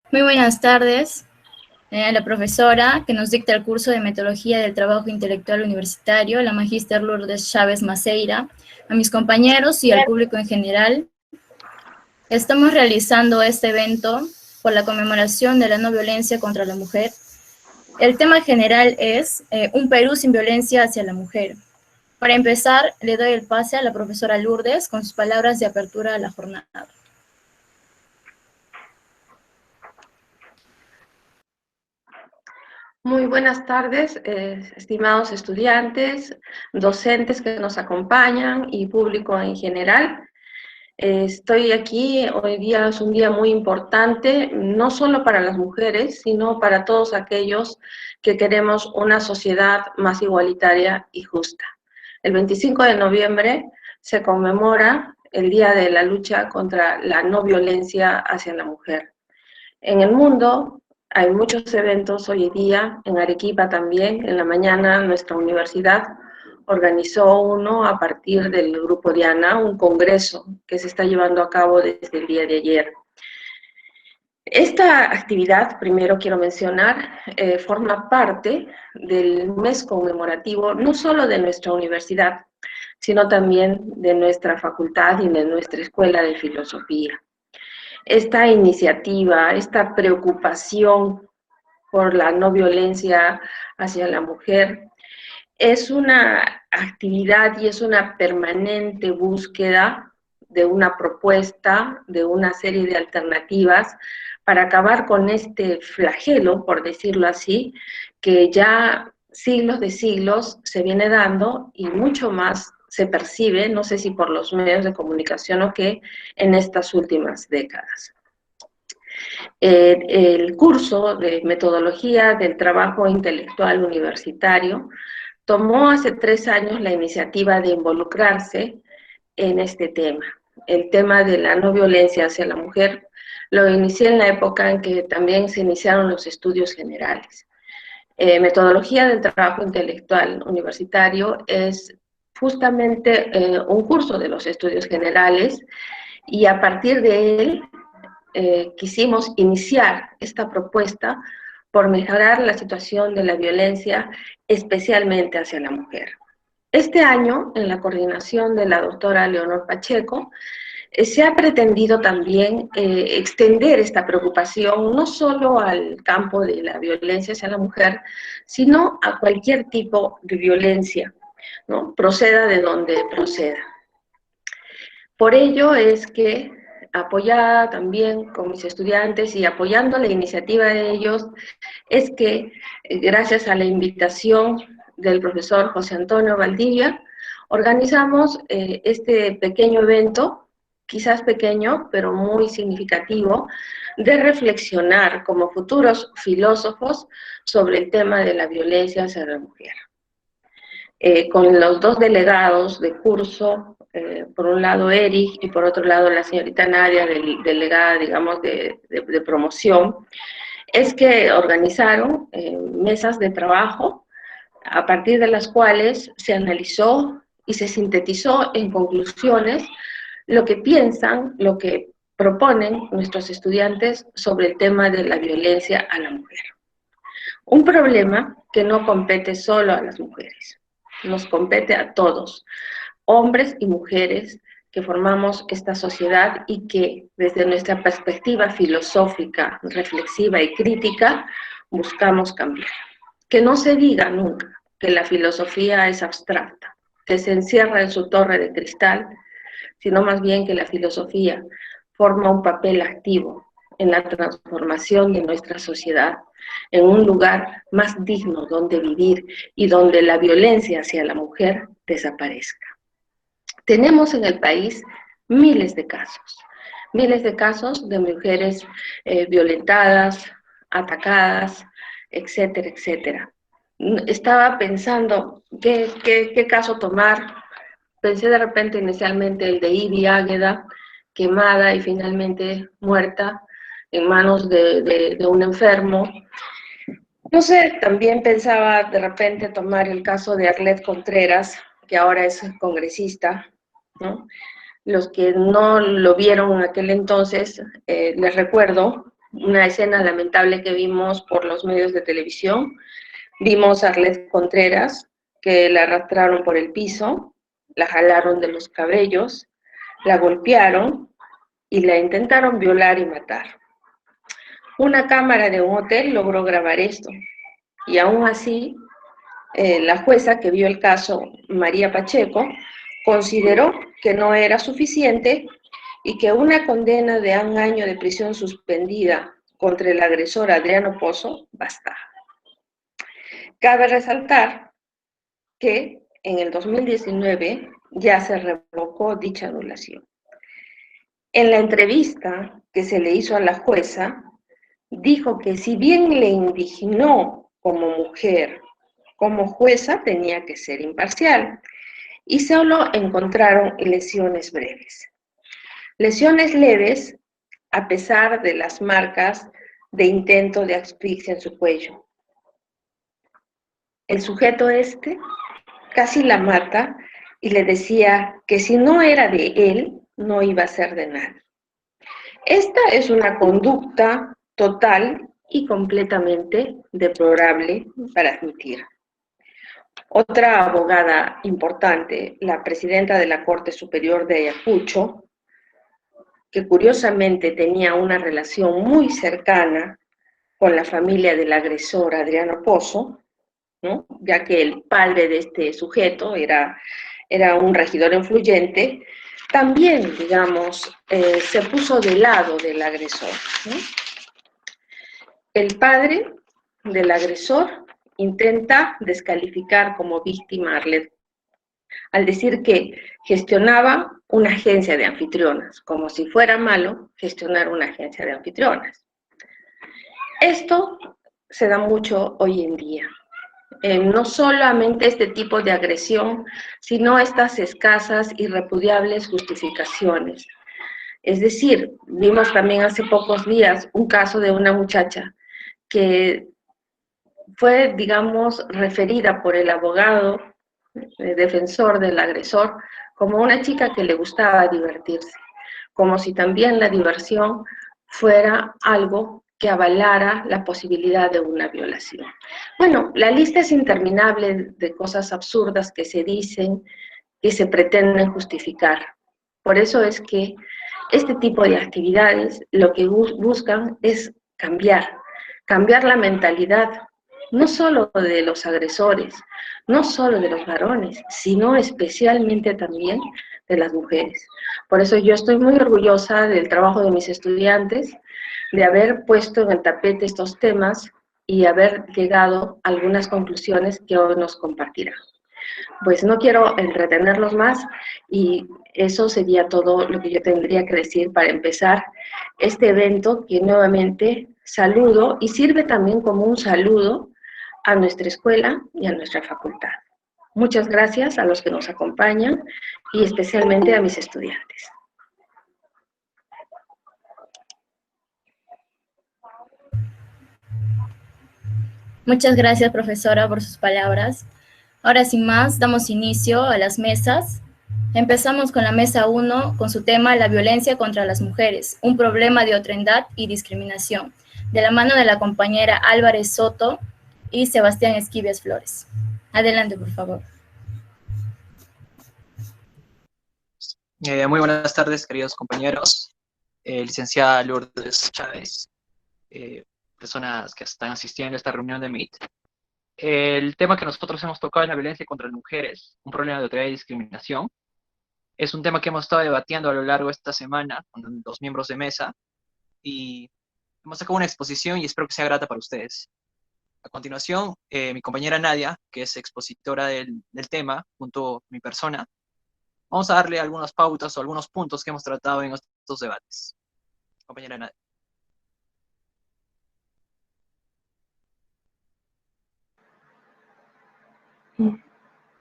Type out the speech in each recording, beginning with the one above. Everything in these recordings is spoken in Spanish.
Muy buenas tardes a la profesora que nos dicta el curso de Metodología del Trabajo Intelectual Universitario, la magíster Lourdes Chávez Maceira, a mis compañeros y al público en general. Estamos realizando este evento por la conmemoración de la no violencia contra la mujer. El tema general es un Perú sin violencia hacia la mujer. Para empezar, le doy el pase a la profesora Lourdes con sus palabras de apertura a la jornada. Muy buenas tardes, estimados estudiantes, docentes que nos acompañan y público en general. Estoy aquí, hoy día es un día muy importante, no solo para las mujeres, sino para todos aquellos que queremos una sociedad más igualitaria y justa. El 25 de noviembre se conmemora el Día de la Lucha contra la No Violencia hacia la Mujer. En el mundo hay muchos eventos hoy en día, en Arequipa también, en la mañana nuestra universidad organizó uno a partir del Grupo Diana, un congreso que se está llevando a cabo desde el día de ayer. Esta actividad, primero quiero mencionar, forma parte del mes conmemorativo no solo de nuestra universidad, sino también de nuestra facultad y de nuestra escuela de filosofía. Esta iniciativa, esta preocupación por la no violencia hacia la mujer, es una actividad y es una permanente búsqueda de una propuesta, de una serie de alternativas para acabar con este flagelo, por decirlo así, que ya siglos de siglos se viene dando y mucho más se percibe, no sé si por los medios de comunicación o qué, en estas últimas décadas. El curso de Metodología del Trabajo Intelectual Universitario tomó hace 3 años la iniciativa de involucrarse en este tema. El tema de la no violencia hacia la mujer lo inicié en la época en que también se iniciaron los estudios generales. Metodología del Trabajo Intelectual Universitario es justamente un curso de los estudios generales y a partir de él quisimos iniciar esta propuesta por mejorar la situación de la violencia, especialmente hacia la mujer. Este año, en la coordinación de la doctora Leonor Pacheco, se ha pretendido también extender esta preocupación no solo al campo de la violencia hacia la mujer, sino a cualquier tipo de violencia, ¿no? Proceda de donde proceda. Por ello es que, apoyada también con mis estudiantes y apoyando la iniciativa de ellos, es que gracias a la invitación del profesor José Antonio Valdivia, organizamos este pequeño evento, quizás pequeño, pero muy significativo, de reflexionar como futuros filósofos sobre el tema de la violencia hacia la mujer. Con los dos delegados de curso, por un lado Eric y por otro lado la señorita Nadia, delegada, digamos, de promoción, es que organizaron mesas de trabajo a partir de las cuales se analizó y se sintetizó en conclusiones lo que piensan, lo que proponen nuestros estudiantes sobre el tema de la violencia a la mujer. Un problema que no compete solo a las mujeres, nos compete a todos, hombres y mujeres que formamos esta sociedad y que desde nuestra perspectiva filosófica, reflexiva y crítica buscamos cambiar. Que no se diga nunca que la filosofía es abstracta, que se encierra en su torre de cristal, sino más bien que la filosofía forma un papel activo en la transformación de nuestra sociedad, en un lugar más digno donde vivir y donde la violencia hacia la mujer desaparezca. Tenemos en el país miles de casos de mujeres violentadas, atacadas, etcétera, etcétera. Estaba pensando qué caso tomar. Pensé de repente inicialmente el de Ibi Águeda, quemada y finalmente muerta en manos de un enfermo. No sé, también pensaba de repente tomar el caso de Arlet Contreras, que ahora es congresista, ¿no? Los que no lo vieron en aquel entonces, les recuerdo una escena lamentable que vimos por los medios de televisión. Vimos a Arlet Contreras, que la arrastraron por el piso, la jalaron de los cabellos, la golpearon y la intentaron violar y matar. Una cámara de un hotel logró grabar esto, y aún así, la jueza que vio el caso, María Pacheco, consideró que no era suficiente y que una condena de un año de prisión suspendida contra el agresor Adriano Pozo bastaba. Cabe resaltar que en el 2019 ya se revocó dicha anulación. En la entrevista que se le hizo a la jueza, dijo que si bien le indignó como mujer, como jueza tenía que ser imparcial, y solo encontraron lesiones breves. Lesiones leves, a pesar de las marcas de intento de asfixia en su cuello. El sujeto casi la mata y le decía que si no era de él, no iba a ser de nadie. Esta es una conducta total y completamente deplorable para admitir. Otra abogada importante, la presidenta de la Corte Superior de Ayacucho, que curiosamente tenía una relación muy cercana con la familia del agresor Adriano Pozo, ¿no? Ya que el padre de este sujeto era un regidor influyente, también, digamos, se puso del lado del agresor, ¿no? El padre del agresor intenta descalificar como víctima a Arlet, al decir que gestionaba una agencia de anfitrionas, como si fuera malo gestionar una agencia de anfitrionas. Esto se da mucho hoy en día. No solamente este tipo de agresión, sino estas escasas y repudiables justificaciones. Es decir, vimos también hace pocos días un caso de una muchacha que fue, digamos, referida por el abogado defensor del agresor como una chica que le gustaba divertirse, como si también la diversión fuera algo que avalara la posibilidad de una violación. Bueno, la lista es interminable de cosas absurdas que se dicen, que se pretenden justificar. Por eso es que este tipo de actividades lo que buscan es cambiar la mentalidad, no solo de los agresores, no solo de los varones, sino especialmente también de las mujeres. Por eso yo estoy muy orgullosa del trabajo de mis estudiantes, de haber puesto en el tapete estos temas y haber llegado a algunas conclusiones que hoy nos compartirán. Pues no quiero entretenerlos más y eso sería todo lo que yo tendría que decir para empezar este evento que nuevamente saludo y sirve también como un saludo a nuestra escuela y a nuestra facultad. Muchas gracias a los que nos acompañan y especialmente a mis estudiantes. Muchas gracias, profesora, por sus palabras. Ahora, sin más, damos inicio a las mesas. Empezamos con la mesa 1, con su tema La violencia contra las mujeres, un problema de otredad y discriminación, de la mano de la compañera Álvarez Soto y Sebastián Esquivias Flores. Adelante, por favor. Muy buenas tardes, queridos compañeros. Licenciada Lourdes Chávez, personas que están asistiendo a esta reunión de Meet. El tema que nosotros hemos tocado es la violencia contra las mujeres, un problema de autoridad y discriminación. Es un tema que hemos estado debatiendo a lo largo de esta semana con los miembros de mesa y hemos sacado una exposición y espero que sea grata para ustedes. A continuación, mi compañera Nadia, que es expositora del tema, junto a mi persona, vamos a darle algunas pautas o algunos puntos que hemos tratado en estos debates. Compañera Nadia.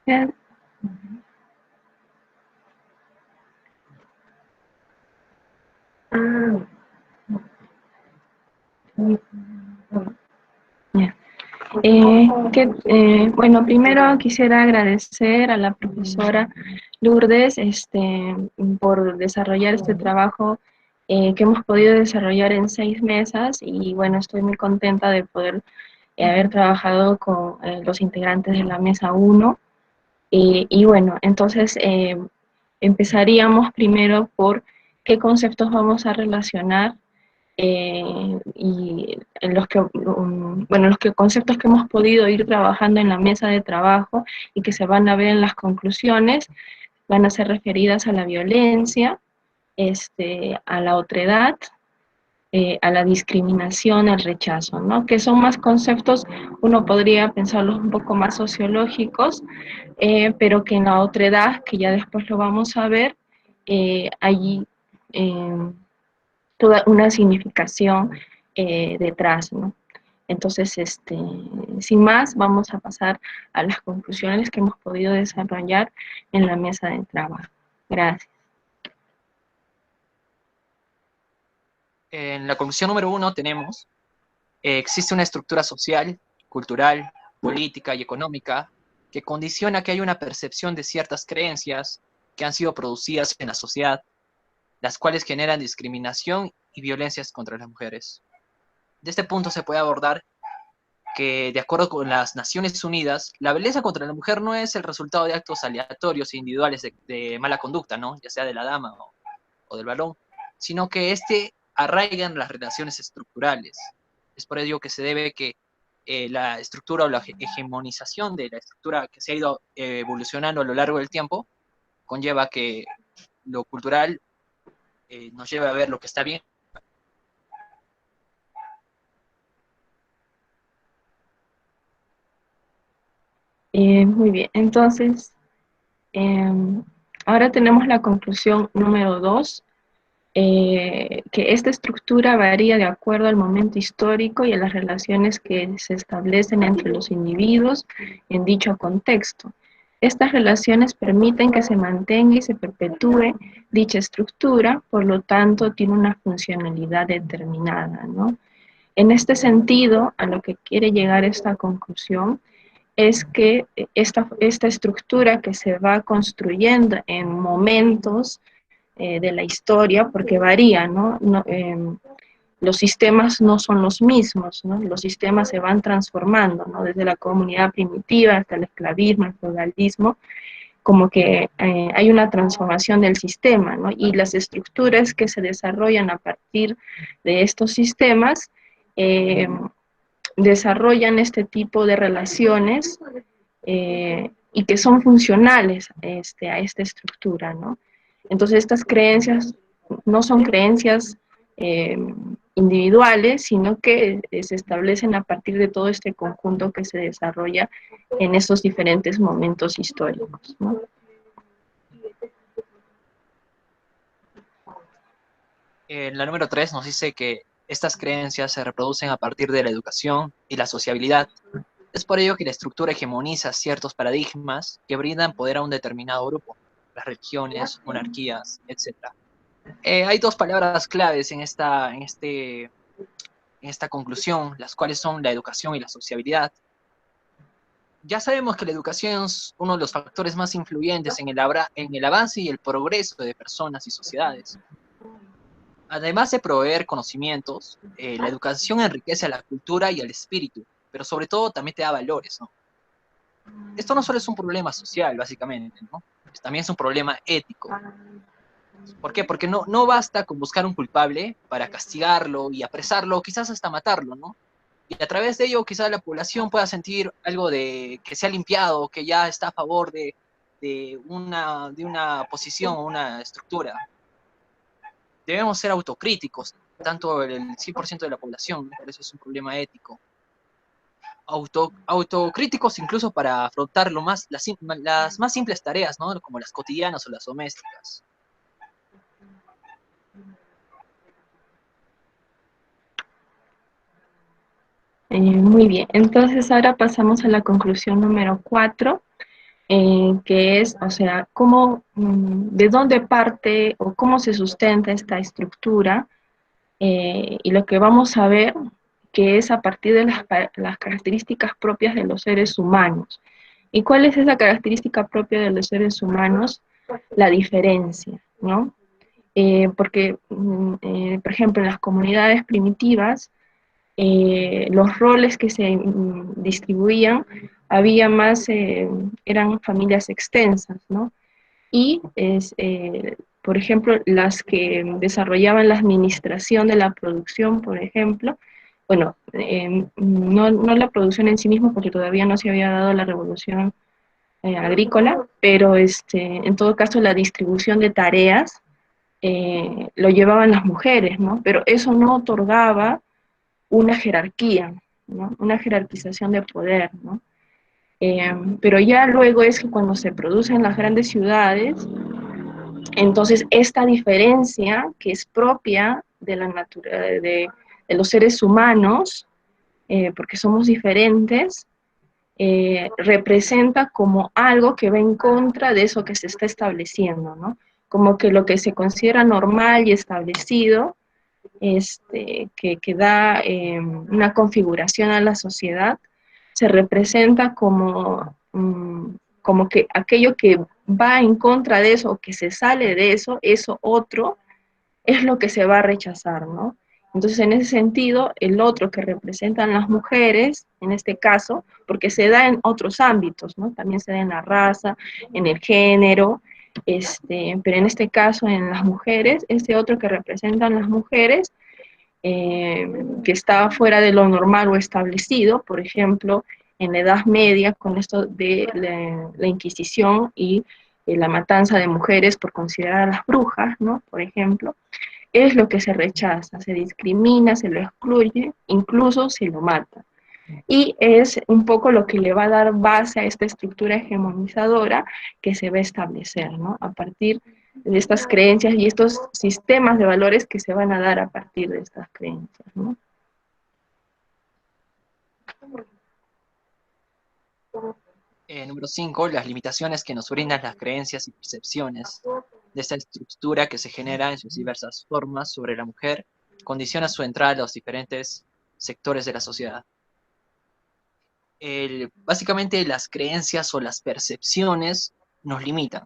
Bien. Bueno, primero quisiera agradecer a la profesora Lourdes por desarrollar este trabajo que hemos podido desarrollar en 6 mesas, y bueno, estoy muy contenta de poder haber trabajado con los integrantes de la mesa 1. Y bueno, entonces empezaríamos primero por qué conceptos vamos a relacionar, y en los que, bueno, los que conceptos que hemos podido ir trabajando en la mesa de trabajo y que se van a ver en las conclusiones, van a ser referidas a la violencia, a la otredad, a la discriminación, al rechazo, ¿no? Que son más conceptos, uno podría pensarlos un poco más sociológicos, pero que en la otredad, que ya después lo vamos a ver, hay toda una significación detrás, ¿no? Entonces, sin más, vamos a pasar a las conclusiones que hemos podido desarrollar en la mesa de trabajo. Gracias. En la conclusión número 1 tenemos, existe una estructura social, cultural, política y económica que condiciona que hay una percepción de ciertas creencias que han sido producidas en la sociedad, las cuales generan discriminación y violencias contra las mujeres. De este punto se puede abordar que, de acuerdo con las Naciones Unidas, la violencia contra la mujer no es el resultado de actos aleatorios e individuales de mala conducta, ¿no? Ya sea de la dama o del varón, sino que arraiga en las relaciones estructurales. Es por ello que se debe que la estructura o la hegemonización de la estructura que se ha ido evolucionando a lo largo del tiempo conlleva que lo cultural nos lleva a ver lo que está bien. Muy bien, entonces, ahora tenemos la conclusión número 2, que esta estructura varía de acuerdo al momento histórico y a las relaciones que se establecen entre los individuos en dicho contexto. Estas relaciones permiten que se mantenga y se perpetúe dicha estructura, por lo tanto tiene una funcionalidad determinada, ¿no? En este sentido, a lo que quiere llegar esta conclusión es que esta estructura que se va construyendo en momentos de la historia, porque varía, ¿no? Los sistemas no son los mismos, ¿no? Los sistemas se van transformando, ¿no? Desde la comunidad primitiva hasta el esclavismo, el feudalismo, como que hay una transformación del sistema, ¿no? Y las estructuras que se desarrollan a partir de estos sistemas desarrollan este tipo de relaciones y que son funcionales a esta estructura, ¿no? Entonces estas creencias no son creencias individuales, sino que se establecen a partir de todo este conjunto que se desarrolla en estos diferentes momentos históricos, ¿no? La número 3 nos dice que estas creencias se reproducen a partir de la educación y la sociabilidad. Es por ello que la estructura hegemoniza ciertos paradigmas que brindan poder a un determinado grupo, las religiones, monarquías, etc. Hay dos palabras claves en esta conclusión, las cuales son la educación y la sociabilidad. Ya sabemos que la educación es uno de los factores más influyentes en el avance y el progreso de personas y sociedades. Además de proveer conocimientos, la educación enriquece a la cultura y al espíritu, pero sobre todo también te da valores, ¿no? Esto no solo es un problema social, básicamente, ¿no? También es un problema ético. ¿Por qué? Porque no basta con buscar un culpable para castigarlo y apresarlo, quizás hasta matarlo, ¿no? Y a través de ello quizás la población pueda sentir algo de que se ha limpiado, que ya está a favor de una posición o una estructura. Debemos ser autocríticos, tanto el 100% de la población, por eso es un problema ético. Autocríticos incluso para afrontar las más simples tareas, ¿no? Como las cotidianas o las domésticas. Muy bien, entonces ahora pasamos a la conclusión número 4, que es, o sea, de dónde parte o cómo se sustenta esta estructura, y lo que vamos a ver que es a partir de las características propias de los seres humanos. ¿Y cuál es esa característica propia de los seres humanos? La diferencia, ¿no? porque, por ejemplo, en las comunidades primitivas, los roles que se distribuían, había más, eran familias extensas, ¿no? Y, por ejemplo, las que desarrollaban la administración de la producción, por ejemplo, bueno, no la producción en sí misma, porque todavía no se había dado la revolución agrícola, pero en todo caso la distribución de tareas lo llevaban las mujeres, ¿no? Pero eso no otorgaba una jerarquía, ¿no? Una jerarquización de poder, ¿no? Pero ya luego es que cuando se producen las grandes ciudades, entonces esta diferencia que es propia de la de los seres humanos, porque somos diferentes, representa como algo que va en contra de eso que se está estableciendo, ¿no? Como que lo que se considera normal y establecido, que da una configuración a la sociedad, se representa como, como que aquello que va en contra de eso, o que se sale de eso otro, es lo que se va a rechazar, ¿no? Entonces, en ese sentido, el otro que representan las mujeres, en este caso, porque se da en otros ámbitos, ¿no? También se da en la raza, en el género, pero en este caso, en las mujeres, este otro que representan las mujeres, que estaba fuera de lo normal o establecido, por ejemplo, en la Edad Media, con esto de la Inquisición y la matanza de mujeres por considerar a las brujas, ¿no? Por ejemplo, es lo que se rechaza, se discrimina, se lo excluye, incluso se lo mata. Y es un poco lo que le va a dar base a esta estructura hegemonizadora que se va a establecer, ¿no? A partir de estas creencias y estos sistemas de valores que se van a dar a partir de estas creencias, ¿no? Número 5, las limitaciones que nos brindan las creencias y percepciones de esta estructura que se genera en sus diversas formas sobre la mujer, condiciona su entrada a los diferentes sectores de la sociedad. Básicamente las creencias o las percepciones nos limitan,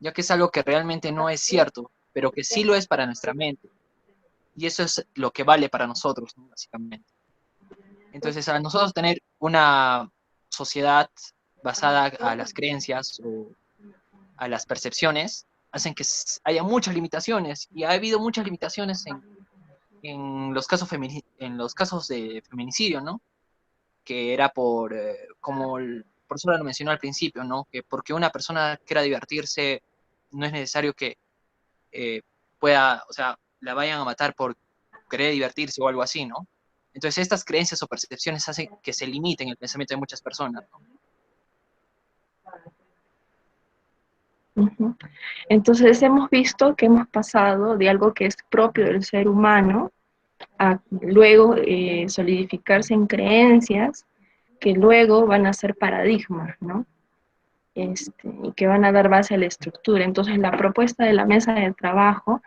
ya que es algo que realmente no es cierto, pero que sí lo es para nuestra mente. Y eso es lo que vale para nosotros, ¿no? Básicamente. Entonces, al nosotros tener una sociedad basada a las creencias o a las percepciones, hacen que haya muchas limitaciones, y ha habido muchas limitaciones en los casos de feminicidio, ¿no? Que era como el profesor lo mencionó al principio, ¿no? Que porque una persona quiera divertirse, no es necesario que pueda, o sea, la vayan a matar por querer divertirse o algo así, ¿no? Entonces estas creencias o percepciones hacen que se limiten el pensamiento de muchas personas, ¿no? Uh-huh. Entonces hemos visto que hemos pasado de algo que es propio del ser humano a luego solidificarse en creencias que luego van a ser paradigmas, ¿no? Y que van a dar base a la estructura. Entonces la propuesta de la mesa de trabajo,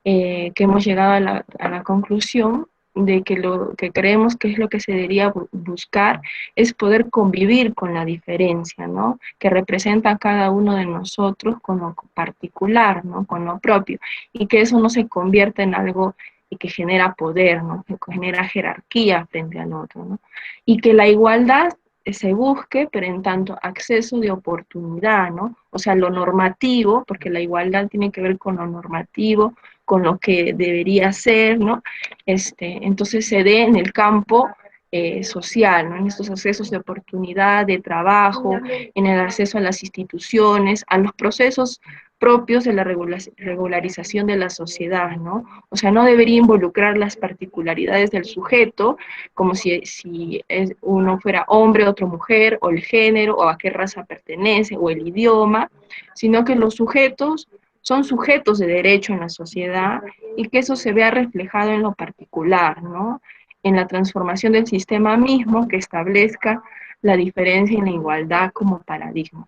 que hemos llegado a la conclusión de que lo que creemos que es lo que se debería buscar es poder convivir con la diferencia, ¿no? Que representa a cada uno de nosotros con lo particular, ¿no? Con lo propio, y que eso no se convierta en algo que genera poder, ¿no? Que genera jerarquía frente al otro, ¿no? Y que la igualdad se busque, pero en tanto acceso de oportunidad, ¿no? O sea, lo normativo, porque la igualdad tiene que ver con lo normativo, con lo que debería ser, ¿no? Entonces se dé en el campo social, ¿no? En estos accesos de oportunidad, de trabajo, en el acceso a las instituciones, a los procesos propios de la regularización de la sociedad, ¿no? O sea, no debería involucrar las particularidades del sujeto, como si uno fuera hombre, otro mujer, o el género, o a qué raza pertenece, o el idioma, sino que los sujetos son sujetos de derecho en la sociedad y que eso se vea reflejado en lo particular, ¿no? En la transformación del sistema mismo que establezca la diferencia y la igualdad como paradigma.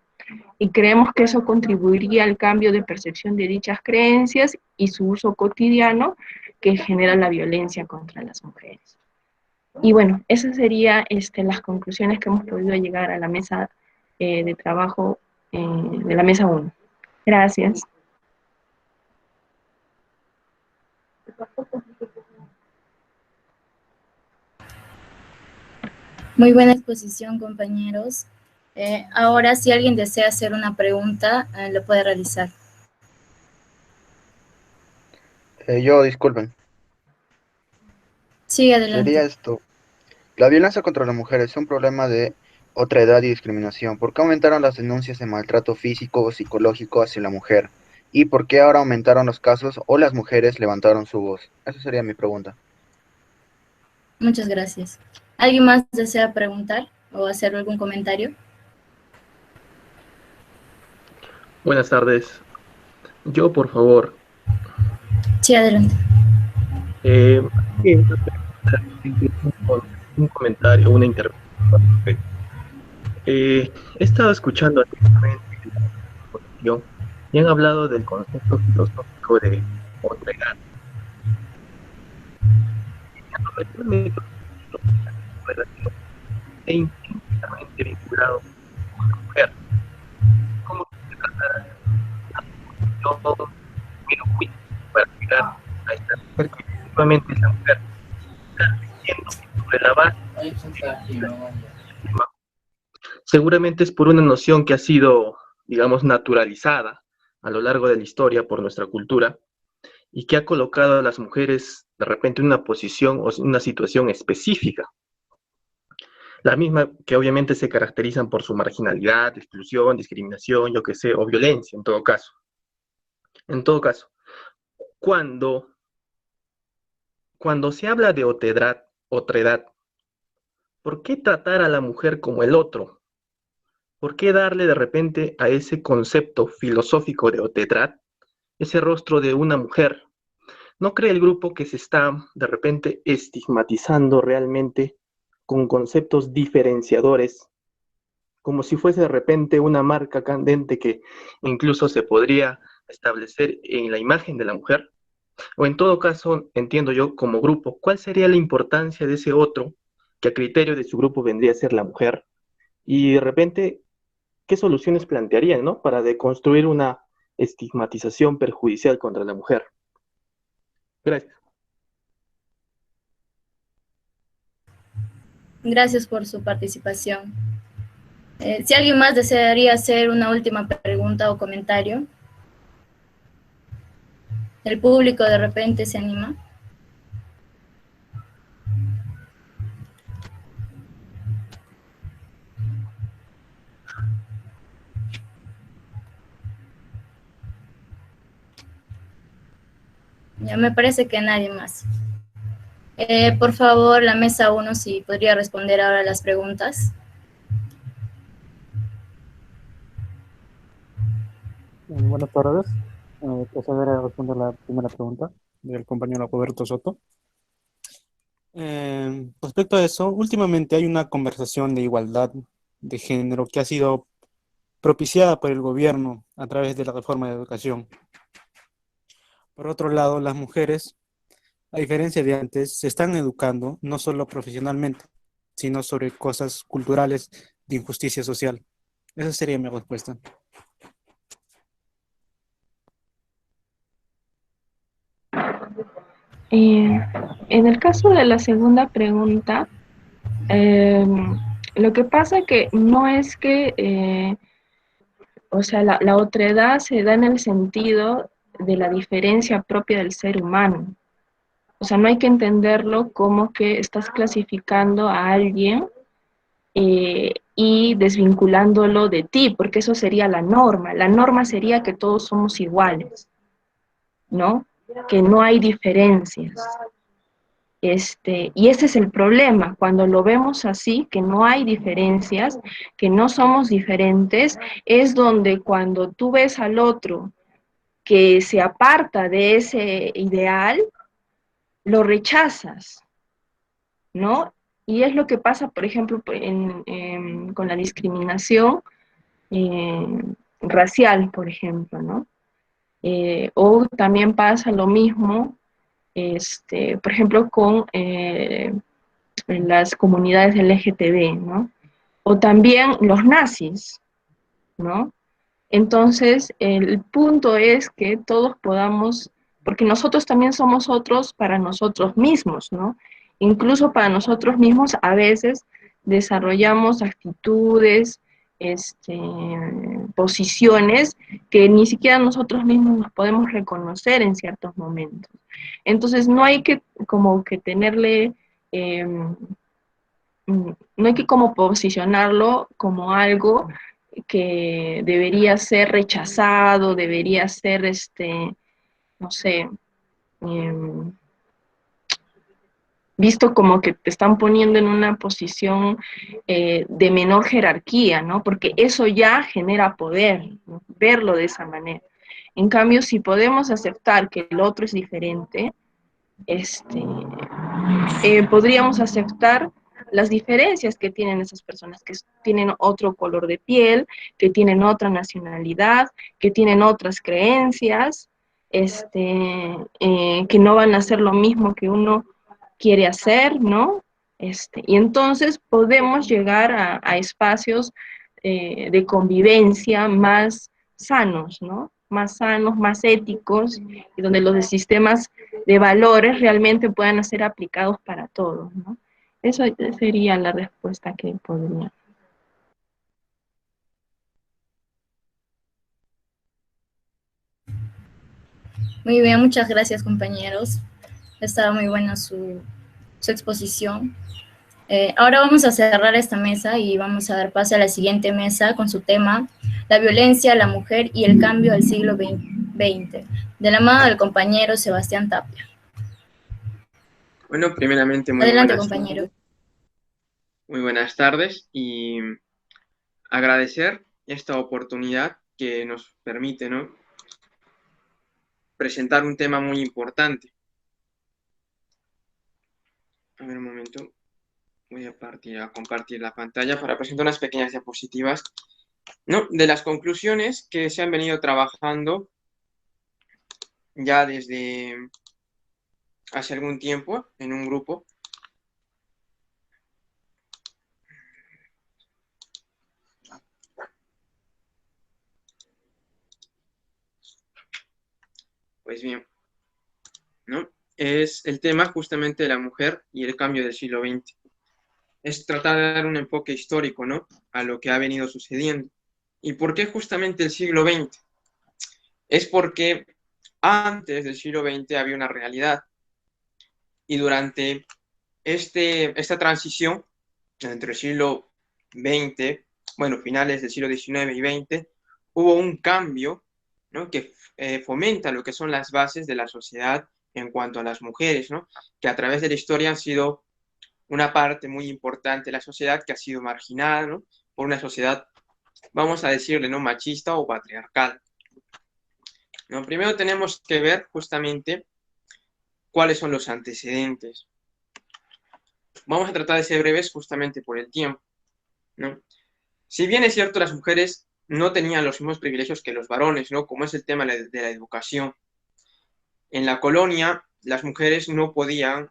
Y creemos que eso contribuiría al cambio de percepción de dichas creencias y su uso cotidiano que genera la violencia contra las mujeres. Y bueno, esas serían las conclusiones que hemos podido llegar a la mesa de trabajo de la mesa 1. Gracias. Muy buena exposición, compañeros. Ahora, si alguien desea hacer una pregunta, lo puede realizar. Disculpen. Sí, adelante. Sería esto. La violencia contra las mujeres es un problema de otra edad y discriminación. ¿Por qué aumentaron las denuncias de maltrato físico o psicológico hacia la mujer? ¿Y por qué ahora aumentaron los casos o las mujeres levantaron su voz? Esa sería mi pregunta. Muchas gracias. ¿Alguien más desea preguntar o hacer algún comentario? Buenas tardes. Yo, por favor, Sí, adelante. eh, un comentario, una intervención. He estado escuchando atentamente la exposición y han hablado del concepto filosófico de otredad. Realmente, relación e intrínsecamente vinculado con la mujer. ¿Cómo se trata yo miro juicio para llegar a esta mujer que efectivamente es la mujer? Diciendo que sobre la base seguramente es por una noción que ha sido, digamos, naturalizada a lo largo de la historia por nuestra cultura y que ha colocado a las mujeres de repente en una posición o una situación específica. La misma que obviamente se caracterizan por su marginalidad, exclusión, discriminación, yo qué sé, o violencia en todo caso. En todo caso, cuando, cuando se habla de otredad, ¿por qué tratar a la mujer como el otro? ¿Por qué darle de repente a ese concepto filosófico de otredad ese rostro de una mujer? ¿No cree el grupo que se está de repente estigmatizando realmente con conceptos diferenciadores, como si fuese de repente una marca candente que incluso se podría establecer en la imagen de la mujer? O en todo caso, entiendo yo como grupo, ¿cuál sería la importancia de ese otro que a criterio de su grupo vendría a ser la mujer? Y de repente, ¿qué soluciones plantearían, ¿no? Para deconstruir una estigmatización perjudicial contra la mujer. Gracias. Gracias por su participación. Si alguien más desearía hacer una última pregunta o comentario, el público de repente se anima. Ya me parece que nadie más. Por favor, la mesa 1, si podría responder ahora las preguntas. Buenas tardes. Procederé a responder la primera pregunta del compañero Roberto Soto. Respecto a eso, últimamente hay una conversación de igualdad de género que ha sido propiciada por el gobierno a través de la reforma de educación. Por otro lado, las mujeres, a diferencia de antes, se están educando no solo profesionalmente, sino sobre cosas culturales de injusticia social. Esa sería mi respuesta. En el caso de la segunda pregunta, lo que pasa que no es que, o sea, la otredad se da en el sentido de la diferencia propia del ser humano. O sea, no hay que entenderlo como que estás clasificando a alguien y desvinculándolo de ti, porque eso sería la norma. La norma sería que todos somos iguales, ¿no? Que no hay diferencias. Y ese es el problema, cuando lo vemos así, que no hay diferencias, que no somos diferentes, es donde cuando tú ves al otro que se aparta de ese ideal, lo rechazas, ¿no? Y es lo que pasa, por ejemplo, con la discriminación racial, por ejemplo, ¿no? O también pasa lo mismo, por ejemplo, con las comunidades LGTB, ¿no? O también los nazis, ¿no? Entonces, el punto es que todos podamos porque nosotros también somos otros para nosotros mismos, ¿no? Incluso para nosotros mismos a veces desarrollamos actitudes, posiciones que ni siquiera nosotros mismos nos podemos reconocer en ciertos momentos. Entonces no hay que como que tenerle, no hay que como posicionarlo como algo que debería ser rechazado, debería ser, no sé, eh, visto como que te están poniendo en una posición de menor jerarquía, ¿no? Porque eso ya genera poder, ¿no? Verlo de esa manera. En cambio, si podemos aceptar que el otro es diferente, podríamos aceptar las diferencias que tienen esas personas, que tienen otro color de piel, que tienen otra nacionalidad, que tienen otras creencias, que no van a hacer lo mismo que uno quiere hacer, ¿no? Y entonces podemos llegar a espacios de convivencia más sanos, ¿no? Más sanos, más éticos, y donde los sistemas de valores realmente puedan ser aplicados para todos, ¿no? Eso sería la respuesta que podría. Muy bien, muchas gracias, compañeros. Estaba muy buena su exposición. Ahora vamos a cerrar esta mesa y vamos a dar paso a la siguiente mesa con su tema, la violencia, la mujer y el cambio al siglo XX, de la mano del compañero Sebastián Tapia. Bueno, primeramente, Adelante, compañero. Muy buenas tardes y agradecer esta oportunidad que nos permite, ¿no?, presentar un tema muy importante. A ver, un momento. Voy a compartir la pantalla para presentar unas pequeñas diapositivas, ¿no?, de las conclusiones que se han venido trabajando ya desde hace algún tiempo en un grupo. Pues bien, ¿no?, es el tema justamente de la mujer y el cambio del siglo XX. Es tratar de dar un enfoque histórico, ¿no?, a lo que ha venido sucediendo. ¿Y por qué justamente el siglo XX? Es porque antes del siglo XX había una realidad, y durante esta transición entre el siglo XX, bueno, finales del siglo XIX y XX, hubo un cambio, ¿no?, que fomenta lo que son las bases de la sociedad en cuanto a las mujeres, ¿no?, que a través de la historia han sido una parte muy importante de la sociedad que ha sido marginada, ¿no?, por una sociedad, vamos a decirle, ¿no?, machista o patriarcal, ¿no? Primero tenemos que ver justamente cuáles son los antecedentes. Vamos a tratar de ser breves justamente por el tiempo, ¿no? Si bien es cierto, las mujeres no tenían los mismos privilegios que los varones, ¿no?, como es el tema de la educación. En la colonia, las mujeres no podían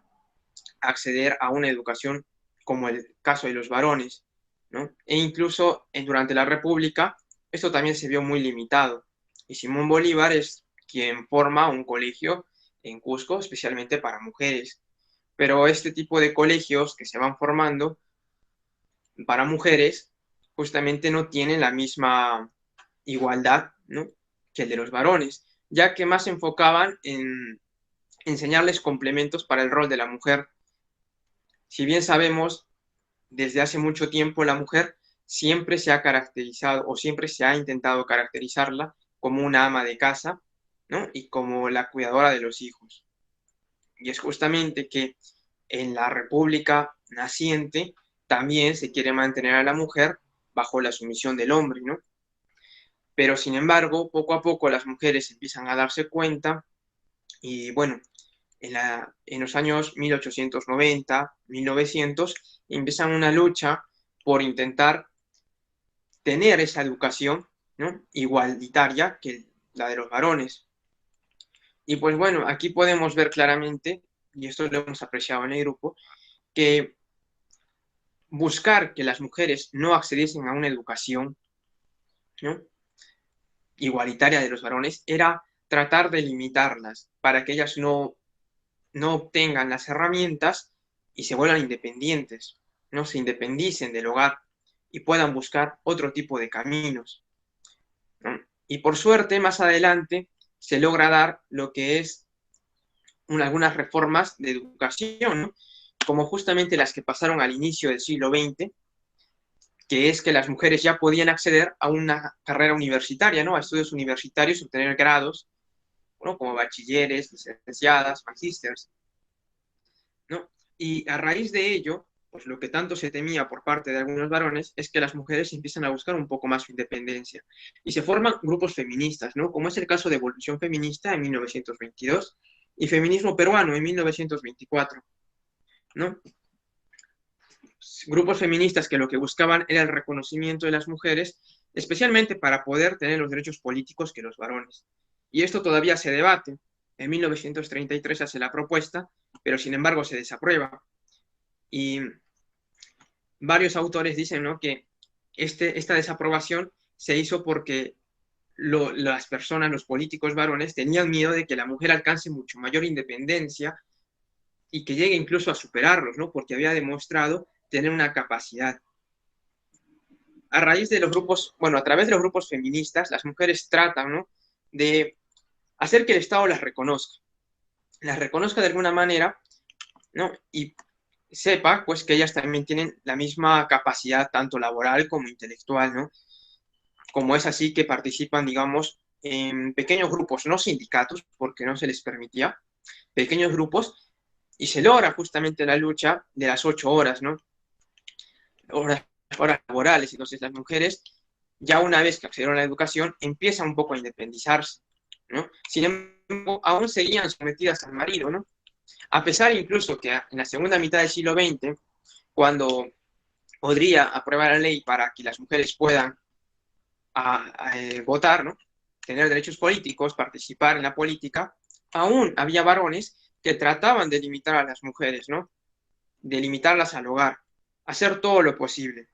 acceder a una educación como el caso de los varones, ¿no? E incluso durante la República esto también se vio muy limitado. Y Simón Bolívar es quien forma un colegio en Cusco especialmente para mujeres. Pero este tipo de colegios que se van formando para mujeres justamente no tienen la misma igualdad, ¿no?, que el de los varones, ya que más se enfocaban en enseñarles complementos para el rol de la mujer. Si bien sabemos, desde hace mucho tiempo la mujer siempre se ha caracterizado o siempre se ha intentado caracterizarla como una ama de casa, ¿no?, y como la cuidadora de los hijos. Y es justamente que en la República naciente también se quiere mantener a la mujer bajo la sumisión del hombre, ¿no? Pero sin embargo, poco a poco las mujeres empiezan a darse cuenta y bueno, en los años 1890, 1900, empiezan una lucha por intentar tener esa educación, ¿no?, igualitaria que la de los varones. Y pues bueno, aquí podemos ver claramente, y esto lo hemos apreciado en el grupo, que buscar que las mujeres no accediesen a una educación, ¿no?, igualitaria de los varones era tratar de limitarlas para que ellas no obtengan las herramientas y se vuelvan independientes, no se independicen del hogar y puedan buscar otro tipo de caminos, ¿no? Y por suerte, más adelante, se logra dar lo que es algunas reformas de educación, ¿no? Como justamente las que pasaron al inicio del siglo XX, que es que las mujeres ya podían acceder a una carrera universitaria, ¿no? A estudios universitarios, obtener grados, ¿no? Como bachilleres, licenciadas, magísteres, ¿no? Y a raíz de ello, pues lo que tanto se temía por parte de algunos varones es que las mujeres empiezan a buscar un poco más su independencia. Y se forman grupos feministas, ¿no? Como es el caso de Evolución Feminista en 1922 y Feminismo Peruano en 1924, ¿no? Grupos feministas que lo que buscaban era el reconocimiento de las mujeres, especialmente para poder tener los derechos políticos que los varones. Y esto todavía se debate. En 1933 se hace la propuesta, pero sin embargo se desaprueba. Y varios autores dicen, ¿no?, que esta desaprobación se hizo porque las personas, los políticos varones, tenían miedo de que la mujer alcance mucho mayor independencia y que llegue incluso a superarlos, ¿no?, porque había demostrado tener una capacidad. A raíz de los grupos, bueno, a través de los grupos feministas, las mujeres tratan, ¿no?, de hacer que el Estado las reconozca de alguna manera, ¿no?, y sepa, pues, que ellas también tienen la misma capacidad, tanto laboral como intelectual, ¿no? Como es así que participan, digamos, en pequeños grupos, no sindicatos, porque no se les permitía, pequeños grupos, y se logra justamente la lucha de las 8 horas, ¿no? Horas laborales. Entonces las mujeres, ya una vez que accedieron a la educación, empiezan un poco a independizarse, ¿no? Sin embargo, aún seguían sometidas al marido, ¿no? A pesar incluso que en la segunda mitad del siglo XX, cuando podría aprobar la ley para que las mujeres puedan votar, ¿no?, tener derechos políticos, participar en la política, aún había varones que trataban de limitar a las mujeres, ¿no?, de limitarlas al hogar, hacer todo lo posible.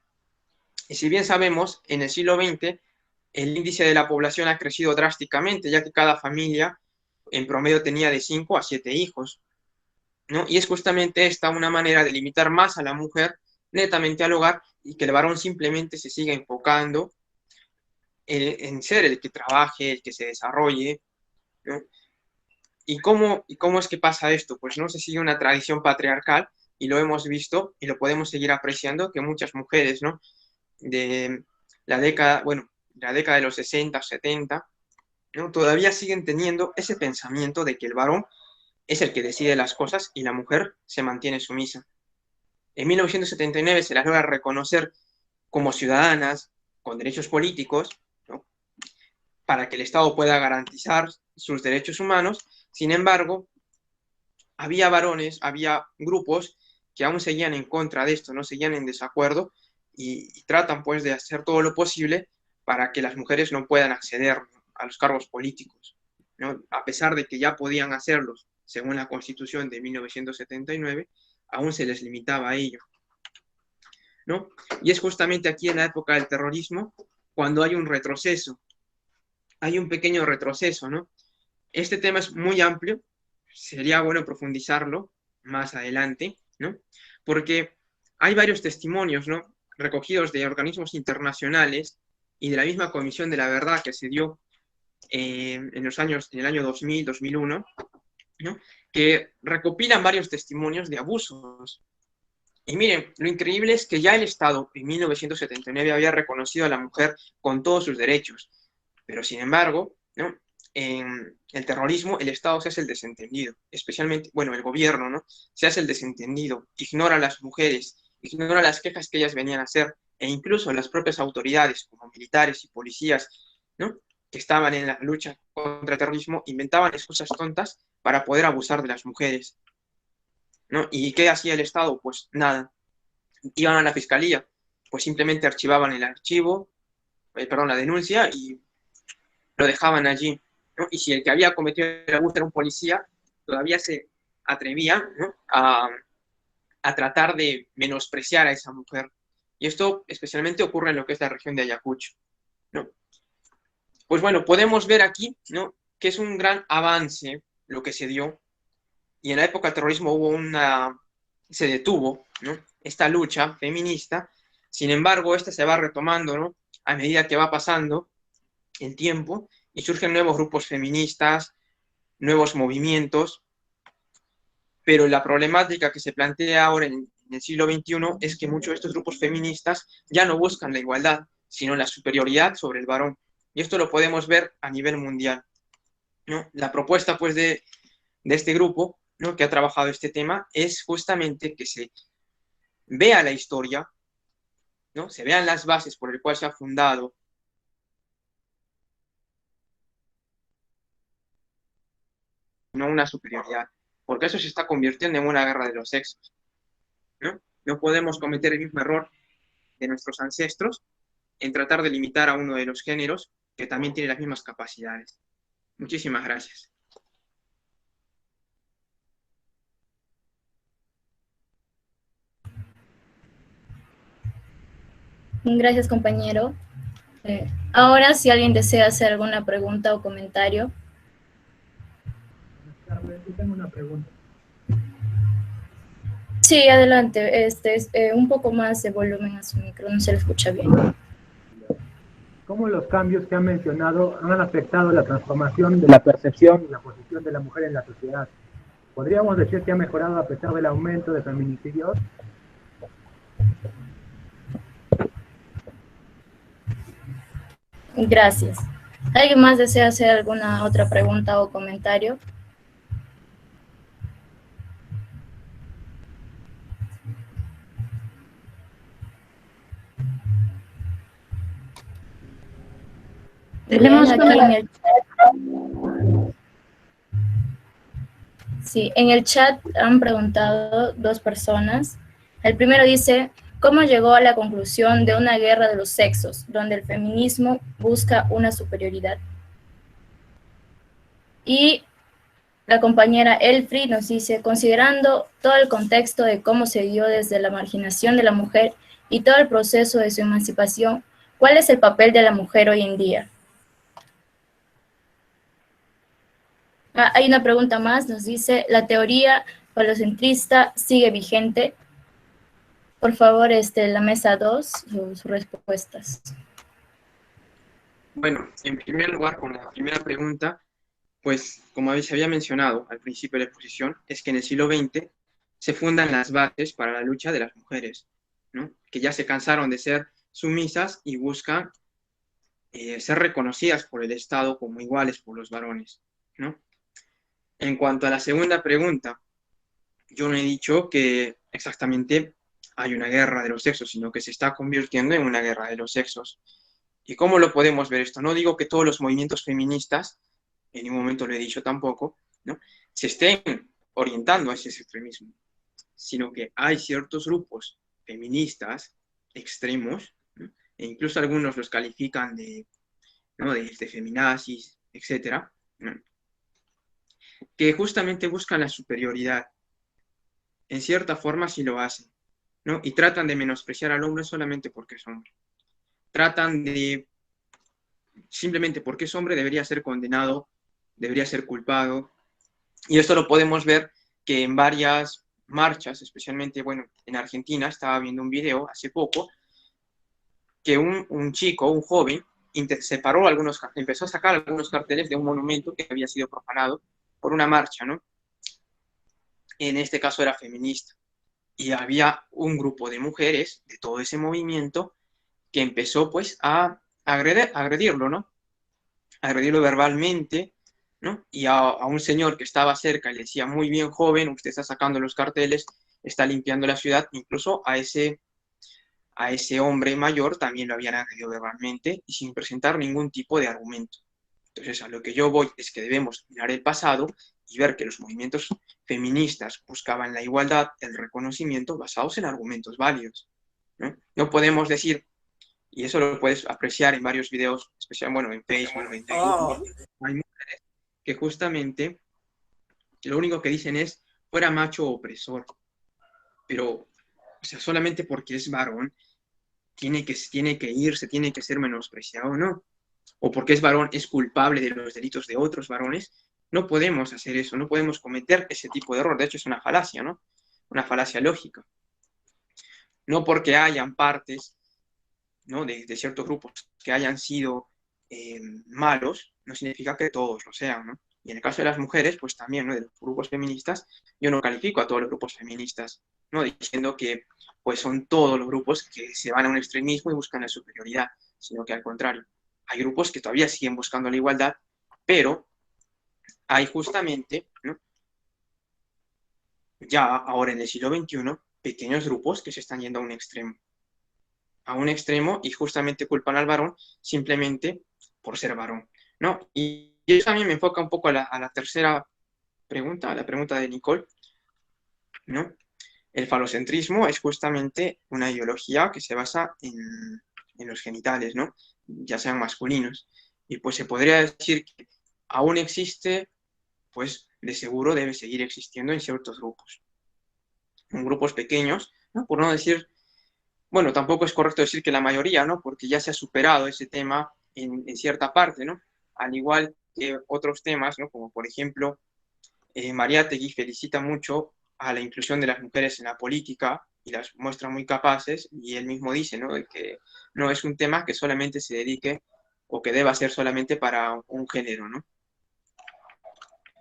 Y si bien sabemos, en el siglo XX el índice de la población ha crecido drásticamente, ya que cada familia en promedio tenía de 5 a 7 hijos, ¿no? Y es justamente esta una manera de limitar más a la mujer netamente al hogar y que el varón simplemente se siga enfocando en ser el que trabaje, el que se desarrolle, ¿no? ¿Y cómo es que pasa esto? Pues no se sigue una tradición patriarcal y lo hemos visto y lo podemos seguir apreciando, que muchas mujeres, ¿no?, de la década de los 60, 70, ¿no?, todavía siguen teniendo ese pensamiento de que el varón es el que decide las cosas y la mujer se mantiene sumisa. En 1979 se las logra reconocer como ciudadanas con derechos políticos, ¿no?, para que el Estado pueda garantizar sus derechos humanos. Sin embargo, había varones, había grupos que aún seguían en contra de esto, no seguían en desacuerdo y tratan, pues, de hacer todo lo posible para que las mujeres no puedan acceder a los cargos políticos, ¿no?, a pesar de que ya podían hacerlos según la Constitución de 1979, aún se les limitaba a ello, ¿no? Y es justamente aquí en la época del terrorismo cuando hay un retroceso, hay un pequeño retroceso, ¿no? Este tema es muy amplio, sería bueno profundizarlo más adelante, ¿no?, porque hay varios testimonios, ¿no?, recogidos de organismos internacionales y de la misma Comisión de la Verdad que se dio en el año 2000, 2001, ¿no?, que recopilan varios testimonios de abusos. Y miren, lo increíble es que ya el Estado en 1979 había reconocido a la mujer con todos sus derechos, pero sin embargo, ¿no?, en el terrorismo el Estado se hace el desentendido, especialmente, bueno, el gobierno, ¿no?, se hace el desentendido, ignora a las mujeres, ignora las quejas que ellas venían a hacer, e incluso las propias autoridades, como militares y policías, ¿no?, que estaban en la lucha contra el terrorismo, inventaban excusas tontas para poder abusar de las mujeres, ¿no? ¿Y qué hacía el Estado? Pues nada. Iban a la fiscalía, pues simplemente archivaban el archivo, la denuncia, y lo dejaban allí, ¿no? Y si el que había cometido el abuso era un policía, todavía se atrevía, ¿no?, a tratar de menospreciar a esa mujer. Y esto especialmente ocurre en lo que es la región de Ayacucho, ¿no? Pues bueno, podemos ver aquí, ¿no?, que es un gran avance lo que se dio, y en la época del terrorismo se detuvo, ¿no?, esta lucha feminista. Sin embargo, esta se va retomando, ¿no?, a medida que va pasando el tiempo y surgen nuevos grupos feministas, nuevos movimientos, pero la problemática que se plantea ahora en el siglo XXI es que muchos de estos grupos feministas ya no buscan la igualdad, sino la superioridad sobre el varón. Y esto lo podemos ver a nivel mundial, ¿no? La propuesta, pues, de este grupo, ¿no?, que ha trabajado este tema es justamente que se vea la historia, ¿no?, se vean las bases por el cual se ha fundado no una superioridad, porque eso se está convirtiendo en una guerra de los sexos, ¿no? No podemos cometer el mismo error de nuestros ancestros en tratar de limitar a uno de los géneros que también tiene las mismas capacidades. Muchísimas gracias. Gracias, compañero. Ahora, si alguien desea hacer alguna pregunta o comentario. Yo tengo una pregunta. Sí, adelante. Un poco más de volumen a su micro, no se le escucha bien. ¿Cómo los cambios que han mencionado han afectado la transformación de la percepción y la posición de la mujer en la sociedad? ¿Podríamos decir que ha mejorado a pesar del aumento de feminicidios? Gracias. ¿Alguien más desea hacer alguna otra pregunta o comentario? Tenemos Bien, aquí en el chat. Sí, en el chat han preguntado dos personas. El primero dice, ¿cómo llegó a la conclusión de una guerra de los sexos, donde el feminismo busca una superioridad? Y la compañera Elfri nos dice, considerando todo el contexto de cómo se dio desde la marginación de la mujer y todo el proceso de su emancipación, ¿cuál es el papel de la mujer hoy en día? Hay una pregunta más, nos dice, ¿la teoría falocentrista sigue vigente? Por favor, la mesa 2, sus respuestas. Bueno, en primer lugar, con la primera pregunta, pues, como se había mencionado al principio de la exposición, es que en el siglo XX se fundan las bases para la lucha de las mujeres, ¿no?, que ya se cansaron de ser sumisas y buscan ser reconocidas por el Estado como iguales por los varones, ¿no? En cuanto a la segunda pregunta, yo no he dicho que exactamente hay una guerra de los sexos, sino que se está convirtiendo en una guerra de los sexos. ¿Y cómo lo podemos ver esto? No digo que todos los movimientos feministas, en ningún momento lo he dicho tampoco, ¿no?, se estén orientando a ese extremismo, sino que hay ciertos grupos feministas extremos, ¿no?, e incluso algunos los califican ¿no?, de feminazis, etcétera, ¿no?, que justamente buscan la superioridad. En cierta forma sí lo hacen, ¿no?, y tratan de menospreciar al hombre solamente porque es hombre. Tratan de, simplemente porque es hombre, debería ser condenado, debería ser culpado. Y esto lo podemos ver que en varias marchas, especialmente, bueno, en Argentina, estaba viendo un video hace poco, que un chico, un joven, empezó a sacar algunos carteles de un monumento que había sido profanado por una marcha, ¿no? En este caso era feminista. Y había un grupo de mujeres de todo ese movimiento que empezó, pues, a agredirlo, ¿no? Agredirlo verbalmente, ¿no? Y a un señor que estaba cerca le decía, muy bien, joven, usted está sacando los carteles, está limpiando la ciudad. Incluso a ese hombre mayor también lo habían agredido verbalmente y sin presentar ningún tipo de argumento. Entonces, a lo que yo voy es que debemos mirar el pasado y ver que los movimientos feministas buscaban la igualdad, el reconocimiento, basados en argumentos válidos, ¿no? No podemos decir, y eso lo puedes apreciar en varios videos, especialmente, bueno, en Facebook, en YouTube, hay mujeres que justamente lo único que dicen es, fuera macho opresor, pero, o sea, solamente porque es varón, tiene que irse, tiene que ser menospreciado, ¿no? o porque es varón es culpable de los delitos de otros varones. No podemos hacer eso, no podemos cometer ese tipo de error. De hecho, es una falacia, ¿no? Una falacia lógica. No porque hayan partes, ¿no?, de ciertos grupos que hayan sido malos, no significa que todos lo sean, ¿no? Y en el caso de las mujeres, pues también, ¿no?, de los grupos feministas, yo no califico a todos los grupos feministas, ¿no?, diciendo que pues son todos los grupos que se van a un extremismo y buscan la superioridad, sino que al contrario, hay grupos que todavía siguen buscando la igualdad, pero hay justamente, ¿no?, ya ahora en el siglo XXI, pequeños grupos que se están yendo a un extremo y justamente culpan al varón simplemente por ser varón, ¿no? Y eso también me enfoca un poco a la tercera pregunta, a la pregunta de Nicole, ¿no? El falocentrismo es justamente una ideología que se basa en los genitales, ¿no?, ya sean masculinos. Y pues se podría decir que aún existe, pues de seguro debe seguir existiendo en ciertos grupos. En grupos pequeños, ¿no?, por no decir, bueno, tampoco es correcto decir que la mayoría, ¿no?, porque ya se ha superado ese tema en cierta parte, ¿no? Al igual que otros temas, ¿no?, como por ejemplo, Mariátegui felicita mucho a la inclusión de las mujeres en la política y las muestra muy capaces, y él mismo dice, ¿no?, de que no es un tema que solamente se dedique o que deba ser solamente para un género, ¿no?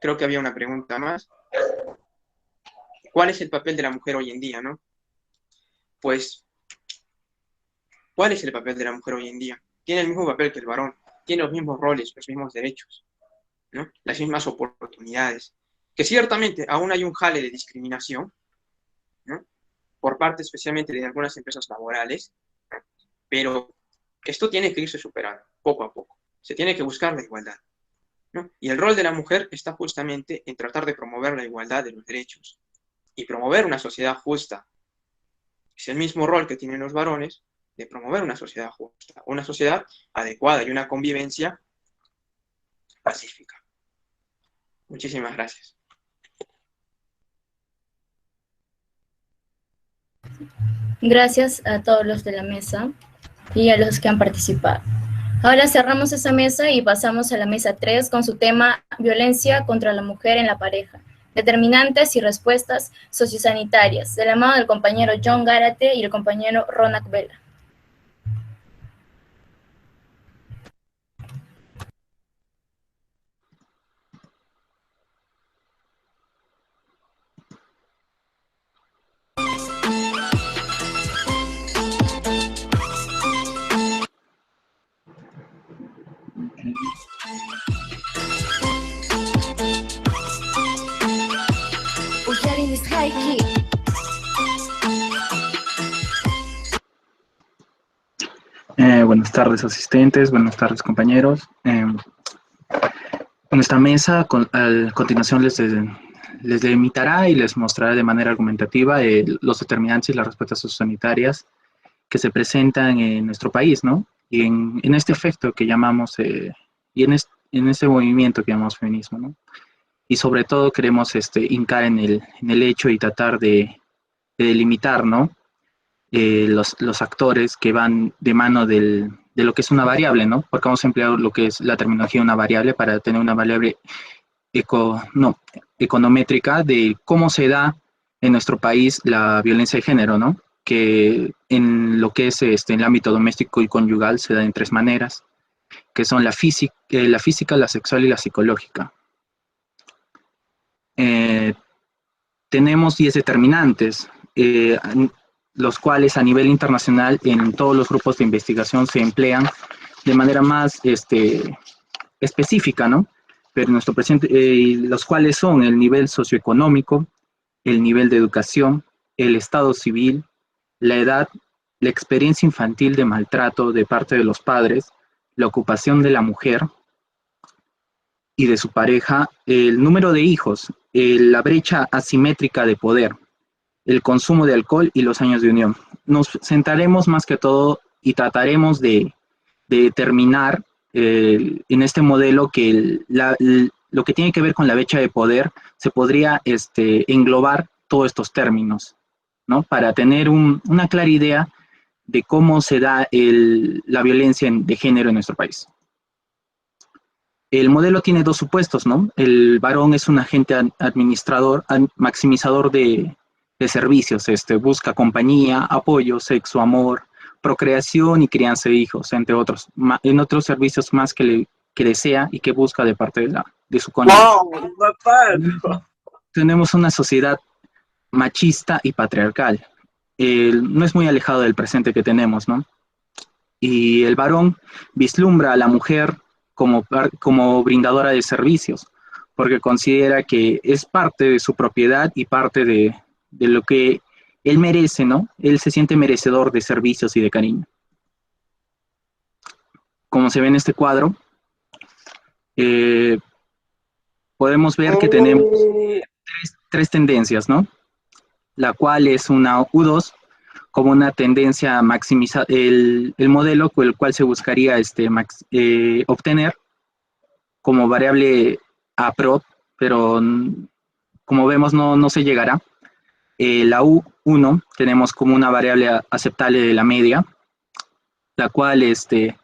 Creo que había una pregunta más. ¿Cuál es el papel de la mujer hoy en día, no? Pues, ¿cuál es el papel de la mujer hoy en día? Tiene el mismo papel que el varón, tiene los mismos roles, los mismos derechos, ¿no?, las mismas oportunidades. Que ciertamente aún hay un jale de discriminación, ¿no?, por parte especialmente de algunas empresas laborales, ¿no?, pero esto tiene que irse superando poco a poco. Se tiene que buscar la igualdad, ¿no? Y el rol de la mujer está justamente en tratar de promover la igualdad de los derechos y promover una sociedad justa. Es el mismo rol que tienen los varones de promover una sociedad justa, una sociedad adecuada y una convivencia pacífica. Muchísimas gracias. Gracias a todos los de la mesa y a los que han participado. Ahora cerramos esa mesa y pasamos a la mesa 3 con su tema Violencia contra la mujer en la pareja, determinantes y respuestas sociosanitarias, de la mano del compañero John Gárate y el compañero Ronak Vela. Buenas tardes, asistentes, buenas tardes, compañeros. Con esta mesa, a continuación les delimitará y les mostrará de manera argumentativa los determinantes y las respuestas sociosanitarias que se presentan en nuestro país, ¿no? Y en este efecto que llamamos, y en este movimiento que llamamos feminismo, ¿no? Y sobre todo queremos hincar en el hecho y tratar de delimitar, ¿no?, los actores que van de mano de lo que es una variable, ¿no? Porque vamos a emplear lo que es la terminología una variable para tener una variable econométrica de cómo se da en nuestro país la violencia de género, ¿no? Que en lo que es en el ámbito doméstico y conyugal se da en 3 maneras, que son la física, la sexual y la psicológica. Tenemos 10 determinantes, los cuales a nivel internacional en todos los grupos de investigación se emplean de manera más específica, ¿no? Pero nuestro presente, los cuales son el nivel socioeconómico, el nivel de educación, el estado civil, la edad, la experiencia infantil de maltrato de parte de los padres, la ocupación de la mujer y de su pareja, el número de hijos, la brecha asimétrica de poder, el consumo de alcohol y los años de unión. Nos centraremos más que todo y trataremos de determinar en este modelo que lo que tiene que ver con la brecha de poder se podría englobar todos estos términos, ¿no? Para tener una clara idea de cómo se da la violencia de género en nuestro país. el modelo tiene dos supuestos, ¿no? El varón es un agente administrador, maximizador de servicios, busca compañía, apoyo, sexo, amor, procreación y crianza de hijos, entre otros, en otros servicios más que desea y que busca de parte de su cónyuge. Tenemos una sociedad machista y patriarcal. No es muy alejado del presente que tenemos, ¿no? Y el varón vislumbra a la mujer como brindadora de servicios, porque considera que es parte de su propiedad y parte de lo que él merece, ¿no? Él se siente merecedor de servicios y de cariño. Como se ve en este cuadro, podemos ver que tenemos tres tendencias, ¿no? La cual es una U2, como una tendencia a maximizar el modelo con el cual se buscaría obtener como variable APROP, pero como vemos no se llegará. La U1 tenemos como una variable aceptable de la media, la cual se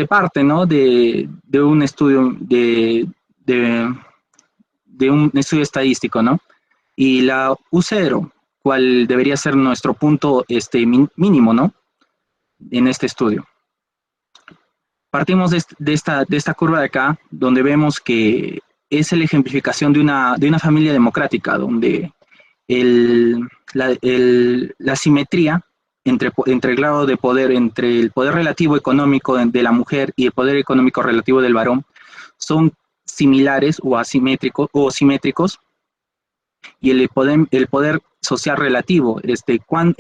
parte, ¿no? de un estudio de un estudio estadístico, ¿no? Y la U0, cual debería ser nuestro punto mínimo, ¿no? En este estudio. Partimos de esta curva de acá, donde vemos que es la ejemplificación de una familia democrática, donde la simetría entre el grado de poder, entre el poder relativo económico de la mujer y el poder económico relativo del varón, son similares o asimétricos o simétricos, y el poder social relativo, cuán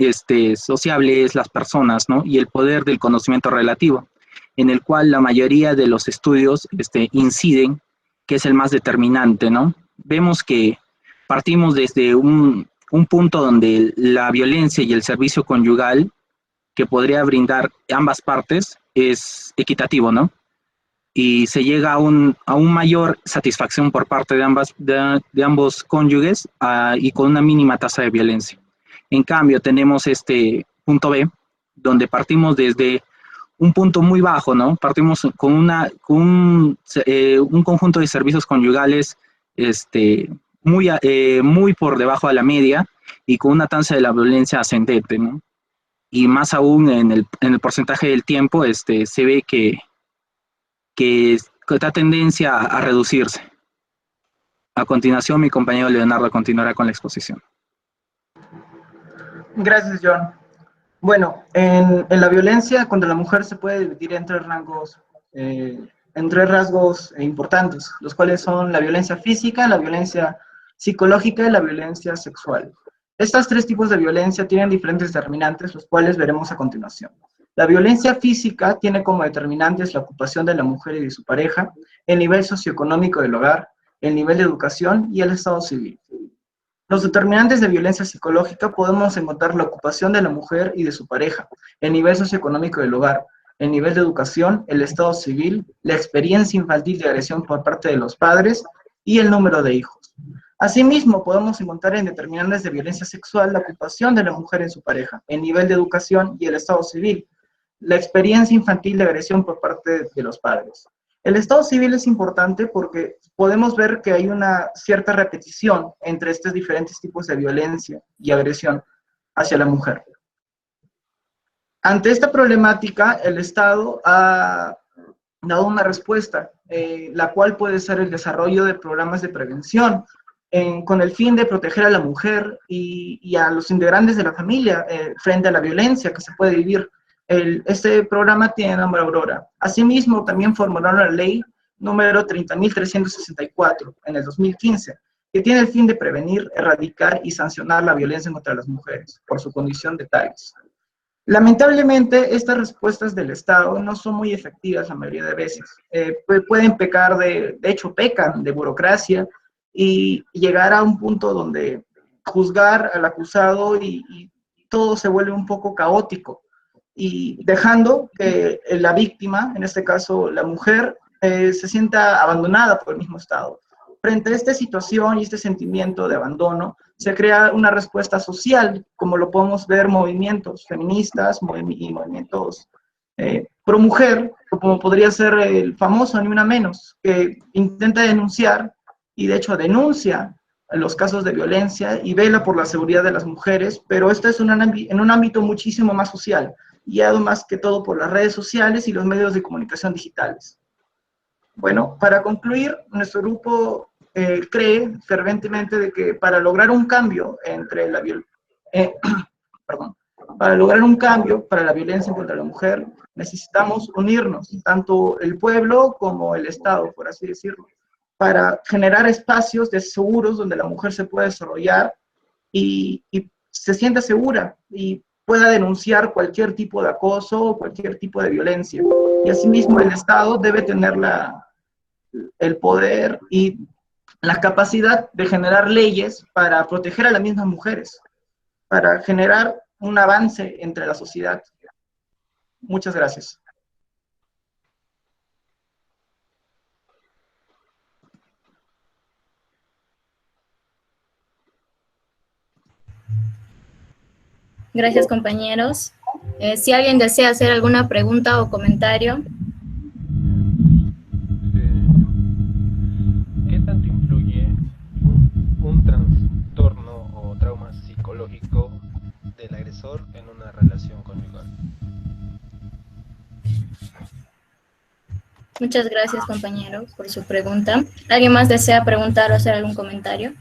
sociable es las personas, ¿no? Y el poder del conocimiento relativo, en el cual la mayoría de los estudios inciden, que es el más determinante, ¿no? Vemos que partimos desde un punto donde la violencia y el servicio conyugal que podría brindar ambas partes es equitativo, ¿no? Y se llega a un mayor satisfacción por parte de ambos cónyuges y con una mínima tasa de violencia. En cambio, tenemos este punto B, donde partimos desde un punto muy bajo, ¿no? Partimos con un conjunto de servicios conyugales muy por debajo de la media y con una tasa de la violencia ascendente, ¿no? Y más aún en el porcentaje del tiempo se ve que da tendencia a reducirse. A continuación, mi compañero Leonardo continuará con la exposición. Gracias, John. Bueno, en la violencia contra la mujer se puede dividir en tres rasgos importantes, los cuales son la violencia física, la violencia psicológica y la violencia sexual. Estos tres tipos de violencia tienen diferentes determinantes, los cuales veremos a continuación. La violencia física tiene como determinantes la ocupación de la mujer y de su pareja, el nivel socioeconómico del hogar, el nivel de educación y el estado civil. Los determinantes de violencia psicológica podemos encontrar la ocupación de la mujer y de su pareja, el nivel socioeconómico del hogar, el nivel de educación, el estado civil, la experiencia infantil de agresión por parte de los padres y el número de hijos. Asimismo, podemos encontrar en determinantes de violencia sexual la ocupación de la mujer en su pareja, el nivel de educación y el estado civil, la experiencia infantil de agresión por parte de los padres. El estado civil es importante porque podemos ver que hay una cierta repetición entre estos diferentes tipos de violencia y agresión hacia la mujer. Ante esta problemática, el Estado ha dado una respuesta, la cual puede ser el desarrollo de programas de prevención, con el fin de proteger a la mujer y a los integrantes de la familia frente a la violencia que se puede vivir. Este programa tiene nombre Aurora. Asimismo, también formularon la ley número 30.364 en el 2015, que tiene el fin de prevenir, erradicar y sancionar la violencia contra las mujeres por su condición de tales. Lamentablemente, estas respuestas del Estado no son muy efectivas la mayoría de veces. Pueden pecar de hecho pecan de burocracia y llegar a un punto donde juzgar al acusado y todo se vuelve un poco caótico, y dejando que la víctima, en este caso la mujer, se sienta abandonada por el mismo Estado. Frente a esta situación y este sentimiento de abandono, se crea una respuesta social, como lo podemos ver movimientos feministas y movimientos pro mujer, como podría ser el famoso Ni Una Menos, que intenta denunciar, y de hecho denuncia los casos de violencia y vela por la seguridad de las mujeres, pero esto es en un ámbito muchísimo más social, guiado más que todo por las redes sociales y los medios de comunicación digitales. Bueno, para concluir, nuestro grupo cree ferventemente de que para lograr un cambio entre la para lograr un cambio para la violencia contra la mujer, necesitamos unirnos, tanto el pueblo como el Estado, por así decirlo, para generar espacios de seguros donde la mujer se pueda desarrollar y se sienta segura y pueda denunciar cualquier tipo de acoso o cualquier tipo de violencia. Y asimismo el Estado debe tener el poder y la capacidad de generar leyes para proteger a las mismas mujeres, para generar un avance entre la sociedad. Muchas gracias. Gracias, compañeros. Si alguien desea hacer alguna pregunta o comentario. ¿Qué tanto influye un trastorno o trauma psicológico del agresor en una relación conyugal? Muchas gracias, compañero, por su pregunta. ¿Alguien más desea preguntar o hacer algún comentario?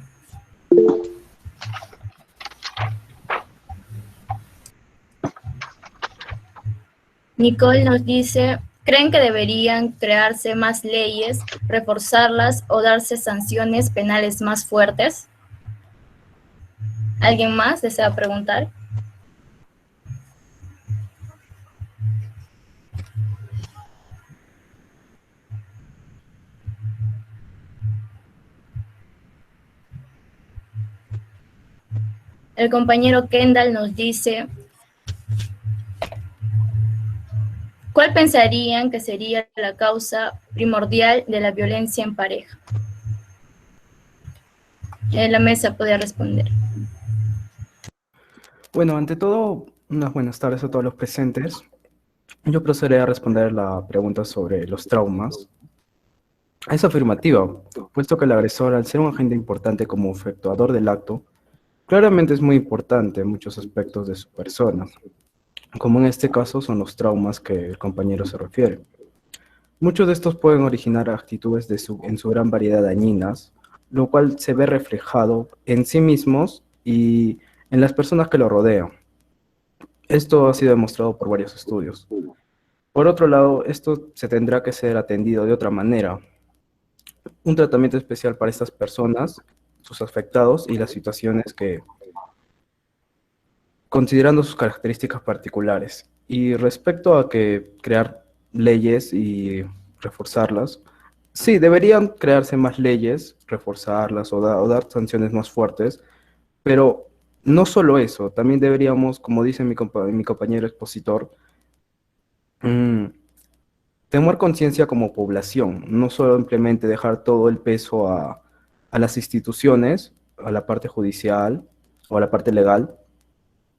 Nicole nos dice, ¿creen que deberían crearse más leyes, reforzarlas o darse sanciones penales más fuertes? ¿Alguien más desea preguntar? El compañero Kendall nos dice, ¿cuál pensarían que sería la causa primordial de la violencia en pareja? La mesa puede responder. Bueno, ante todo, unas buenas tardes a todos los presentes. Yo procederé a responder la pregunta sobre los traumas. Es afirmativa, puesto que el agresor, al ser un agente importante como efectuador del acto, claramente es muy importante en muchos aspectos de su persona, como en este caso son los traumas que el compañero se refiere. Muchos de estos pueden originar actitudes en su gran variedad dañinas, lo cual se ve reflejado en sí mismos y en las personas que lo rodean. Esto ha sido demostrado por varios estudios. Por otro lado, esto se tendrá que ser atendido de otra manera. Un tratamiento especial para estas personas, sus afectados y las situaciones que, considerando sus características particulares. Y respecto a que crear leyes y reforzarlas, sí, deberían crearse más leyes, reforzarlas o dar sanciones más fuertes, pero no solo eso, también deberíamos, como dice mi compañero expositor, tomar conciencia como población, no solo simplemente dejar todo el peso a las instituciones, a la parte judicial o a la parte legal,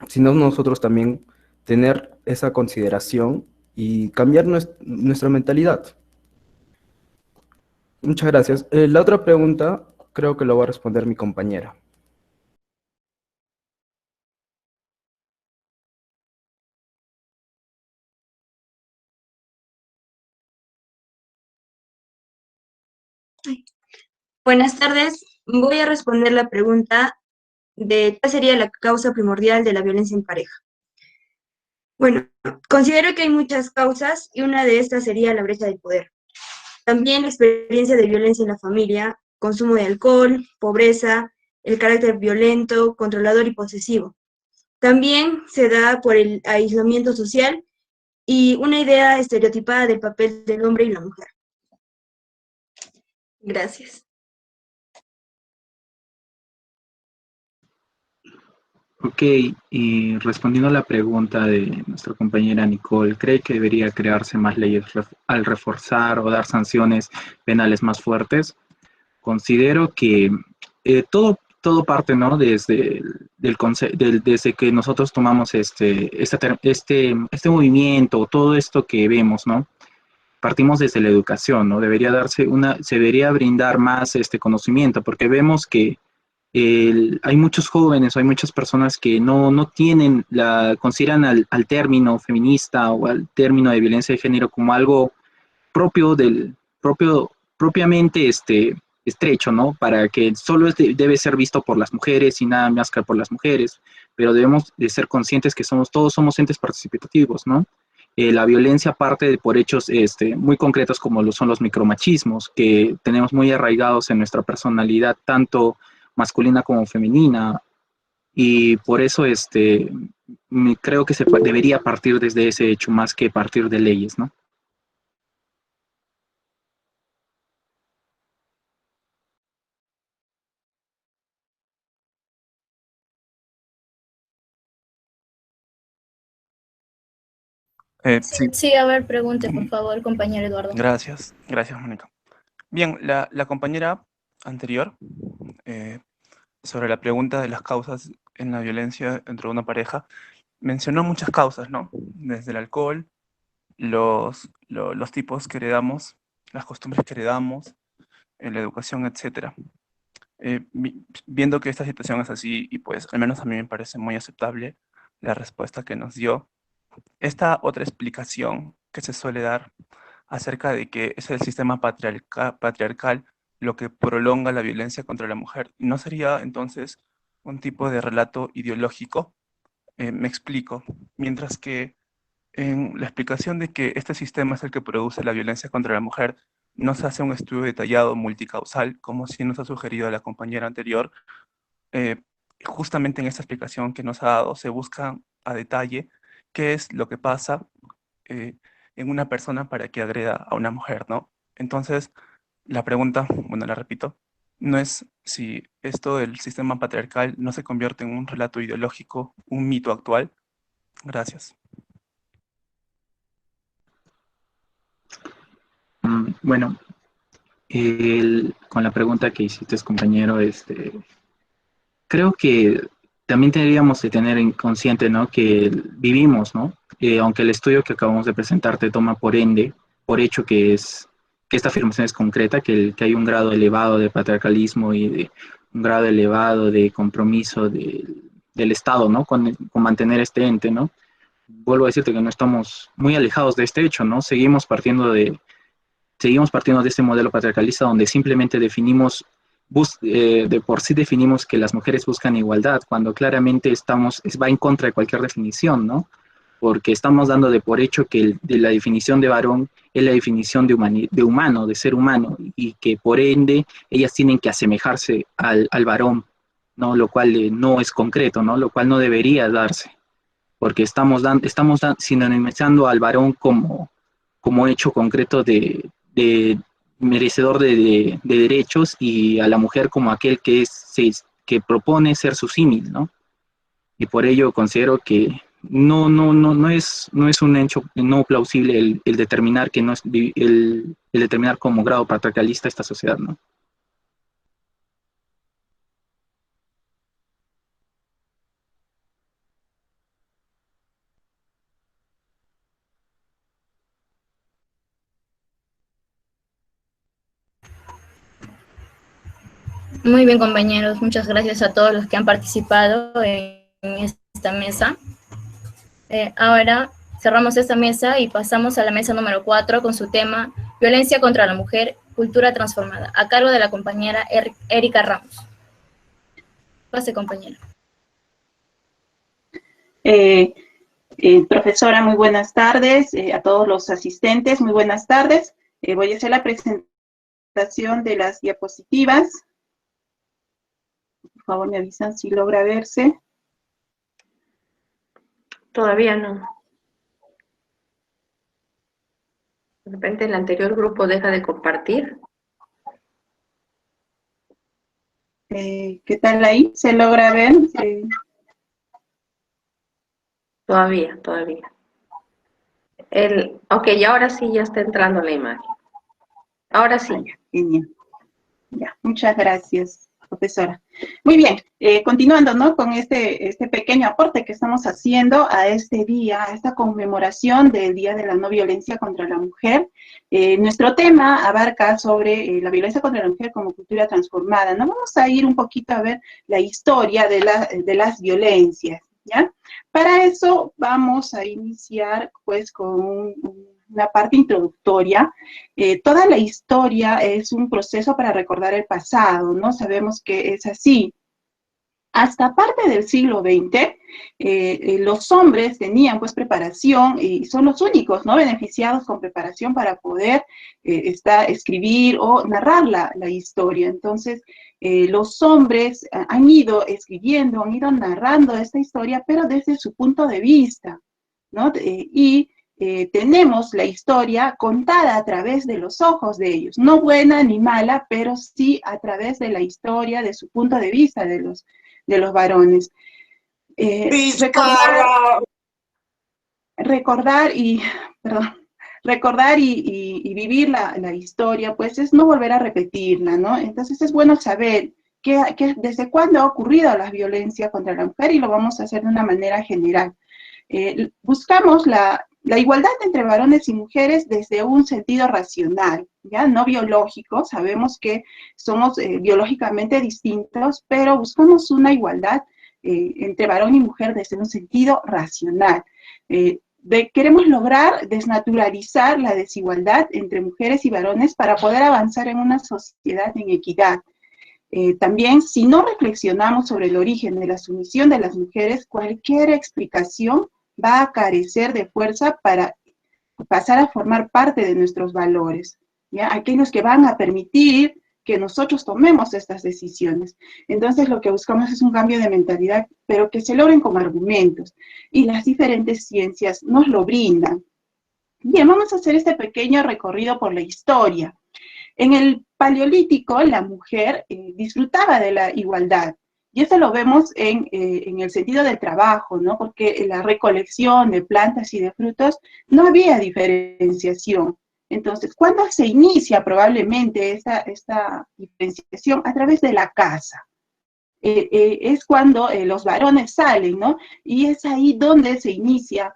sino nosotros también tener esa consideración y cambiar nuestra mentalidad. Muchas gracias. La otra pregunta creo que lo va a responder mi compañera. Buenas tardes. Voy a responder la pregunta de ¿cuál sería la causa primordial de la violencia en pareja? Bueno, considero que hay muchas causas y una de estas sería la brecha de poder. También la experiencia de violencia en la familia, consumo de alcohol, pobreza, el carácter violento, controlador y posesivo. También se da por el aislamiento social y una idea estereotipada del papel del hombre y la mujer. Gracias. Ok, y respondiendo a la pregunta de nuestra compañera Nicole, ¿cree que debería crearse más leyes al reforzar o dar sanciones penales más fuertes? Considero que todo todo parte, ¿no? Desde que nosotros tomamos este movimiento, todo esto que vemos, ¿no? Partimos desde la educación, ¿no? Se debería brindar más conocimiento, porque vemos que hay muchos jóvenes, hay muchas personas que no tienen, consideran al término feminista o al término de violencia de género como algo propiamente estrecho, ¿no? Para que solo debe ser visto por las mujeres y nada más que por las mujeres, pero debemos de ser conscientes que todos somos entes participativos, ¿no? La violencia parte por hechos muy concretos como lo son los micromachismos, que tenemos muy arraigados en nuestra personalidad, tanto masculina como femenina, y por eso creo que debería partir desde ese hecho más que partir de leyes, ¿no? Sí, Sí, a ver, pregunte, por favor, compañero Eduardo. gracias, Mónica. Bien, la compañera anterior, sobre la pregunta de las causas en la violencia entre una pareja, mencionó muchas causas, ¿no? Desde el alcohol, los tipos que heredamos, las costumbres que heredamos, la educación, etc. Viendo que esta situación es así, y pues al menos a mí me parece muy aceptable la respuesta que nos dio, esta otra explicación que se suele dar acerca de que es el sistema patriarcal lo que prolonga la violencia contra la mujer. ¿No sería entonces un tipo de relato ideológico? Me explico. Mientras que en la explicación de que este sistema es el que produce la violencia contra la mujer, no se hace un estudio detallado, multicausal, como sí nos ha sugerido la compañera anterior, justamente en esta explicación que nos ha dado se busca a detalle qué es lo que pasa en una persona para que agreda a una mujer, ¿no? Entonces, la pregunta, bueno, la repito, no es si esto del sistema patriarcal no se convierte en un relato ideológico, un mito actual. Gracias. Bueno, con la pregunta que hiciste, compañero, creo que también tendríamos que tener en consciente, ¿no? Que vivimos, ¿no? Aunque el estudio que acabamos de presentar te toma por hecho que esta afirmación es concreta, que hay un grado elevado de patriarcalismo y un grado elevado de compromiso del Estado, ¿no? Con mantener este ente, ¿no? Vuelvo a decirte que no estamos muy alejados de este hecho, ¿no? Seguimos partiendo de este modelo patriarcalista donde simplemente de por sí definimos que las mujeres buscan igualdad, cuando claramente va en contra de cualquier definición, ¿no? Porque estamos dando de por hecho que de la definición de varón es la definición de humano, de ser humano, y que por ende ellas tienen que asemejarse al varón, ¿no? Lo cual no es concreto, ¿no? Lo cual no debería darse, porque estamos sinonimizando al varón como hecho concreto de merecedor de derechos, y a la mujer como aquel que propone ser su símil, ¿no? Y por ello considero que no es un hecho no plausible el determinar que no es el determinar como grado patriarcalista esta sociedad, ¿no? Muy bien, compañeros. Muchas gracias a todos los que han participado en esta mesa. Ahora cerramos esta mesa y pasamos a la mesa número 4 con su tema Violencia contra la Mujer, Cultura Transformada, a cargo de la compañera Erika Ramos. Pase, compañera. Profesora, muy buenas tardes. A todos los asistentes, muy buenas tardes. Voy a hacer la presentación de las diapositivas. Por favor, me avisan si logra verse. Todavía no. De repente el anterior grupo deja de compartir. ¿Qué tal ahí? ¿Se logra ver? Todavía. Ok, y ahora sí ya está entrando la imagen. Ahora sí. Genial. Ya, muchas gracias. profesora. Muy bien, continuando, ¿no?, con este pequeño aporte que estamos haciendo a este día, a esta conmemoración del Día de la No Violencia contra la Mujer. Nuestro tema abarca sobre la violencia contra la mujer como cultura transformada, ¿no? Vamos a ir un poquito a ver la historia de las violencias, ¿ya? Para eso vamos a iniciar, pues, con una parte introductoria. Toda la historia es un proceso para recordar el pasado, ¿no? Sabemos que es así. Hasta parte del siglo XX, los hombres tenían pues preparación y son los únicos, ¿no?, beneficiados con preparación para poder escribir o narrar la historia. Entonces, los hombres han ido escribiendo, han ido narrando esta historia, pero desde su punto de vista, ¿no? Tenemos la historia contada a través de los ojos de ellos, no buena ni mala, pero sí a través de la historia, de su punto de vista de los varones. Recordar y vivir la historia, pues es no volver a repetirla, ¿no? Entonces es bueno saber desde cuándo ha ocurrido la violencia contra la mujer, y lo vamos a hacer de una manera general. Buscamos la igualdad entre varones y mujeres desde un sentido racional, ¿ya? No biológico. Sabemos que somos biológicamente distintos, pero buscamos una igualdad entre varón y mujer desde un sentido racional. Queremos lograr desnaturalizar la desigualdad entre mujeres y varones para poder avanzar en una sociedad en equidad. También, si no reflexionamos sobre el origen de la sumisión de las mujeres, cualquier explicación va a carecer de fuerza para pasar a formar parte de nuestros valores, ¿ya? Aquellos que van a permitir que nosotros tomemos estas decisiones. Entonces, lo que buscamos es un cambio de mentalidad, pero que se logren con argumentos, y las diferentes ciencias nos lo brindan. Bien, vamos a hacer este pequeño recorrido por la historia. En el Paleolítico, la mujer disfrutaba de la igualdad, y eso lo vemos en el sentido del trabajo, ¿no? Porque en la recolección de plantas y de frutos no había diferenciación. Entonces, ¿cuándo se inicia probablemente esta diferenciación? A través de la casa. Es cuando los varones salen, ¿no? Y es ahí donde se inicia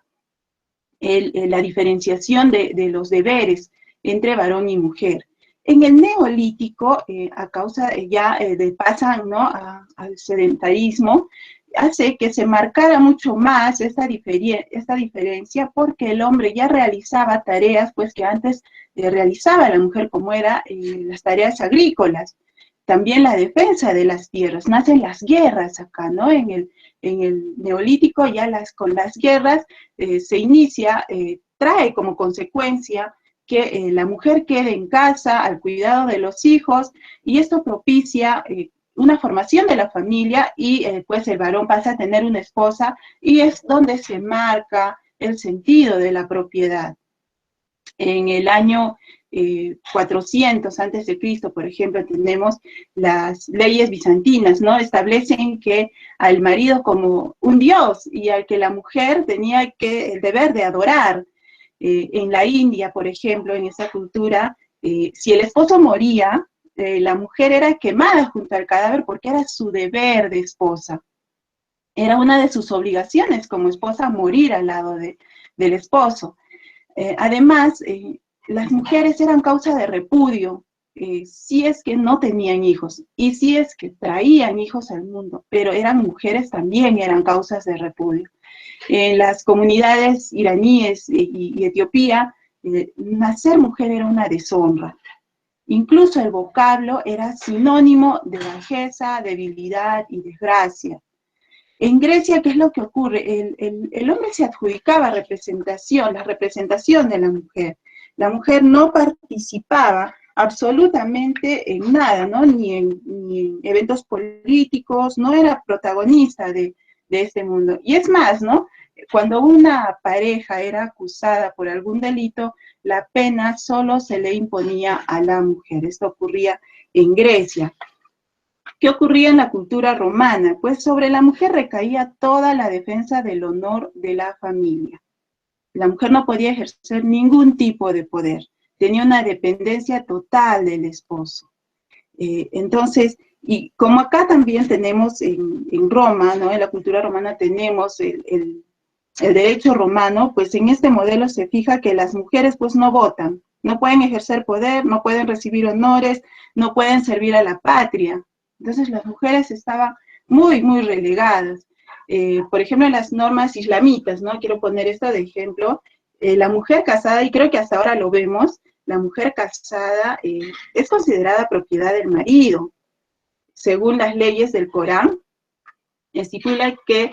la diferenciación de los deberes entre varón y mujer. En el Neolítico, a causa ya pasan, ¿no?, al sedentarismo, hace que se marcara mucho más esta diferencia, porque el hombre ya realizaba tareas pues que antes realizaba la mujer, como eran las tareas agrícolas. También la defensa de las tierras, nacen las guerras acá, ¿no? En el Neolítico ya con las guerras se inicia, trae como consecuencia que la mujer quede en casa al cuidado de los hijos, y esto propicia una formación de la familia, y pues el varón pasa a tener una esposa, y es donde se marca el sentido de la propiedad. En el año 400 a.C., por ejemplo, tenemos las leyes bizantinas, ¿no? Establecen que al marido como un dios, y al que la mujer tenía el deber de adorar. En la India, por ejemplo, en esa cultura, si el esposo moría, la mujer era quemada junto al cadáver porque era su deber de esposa. Era una de sus obligaciones como esposa morir al lado del esposo. Además, las mujeres eran causa de repudio, si es que no tenían hijos, y si es que traían hijos al mundo, pero eran mujeres también, eran causas de repudio. En las comunidades iraníes y Etiopía, nacer mujer era una deshonra. Incluso el vocablo era sinónimo de bajeza, debilidad y desgracia. En Grecia, ¿qué es lo que ocurre? El hombre se adjudicaba la representación de la mujer. La mujer no participaba absolutamente en nada, ¿no? Ni en eventos políticos, no era protagonista de este mundo. Y es más, ¿no? Cuando una pareja era acusada por algún delito, la pena solo se le imponía a la mujer. Esto ocurría en Grecia. ¿Qué ocurría en la cultura romana? Pues sobre la mujer recaía toda la defensa del honor de la familia. La mujer no podía ejercer ningún tipo de poder. Tenía una dependencia total del esposo. Entonces, Y como acá también tenemos en Roma, ¿no? En la cultura romana tenemos el derecho romano, pues en este modelo se fija que las mujeres pues no votan, no pueden ejercer poder, no pueden recibir honores, no pueden servir a la patria. Entonces las mujeres estaban muy, muy relegadas. Por ejemplo, en las normas islamitas, ¿no? Quiero poner esto de ejemplo, la mujer casada, y creo que hasta ahora lo vemos, la mujer casada es considerada propiedad del marido. Según las leyes del Corán, estipula que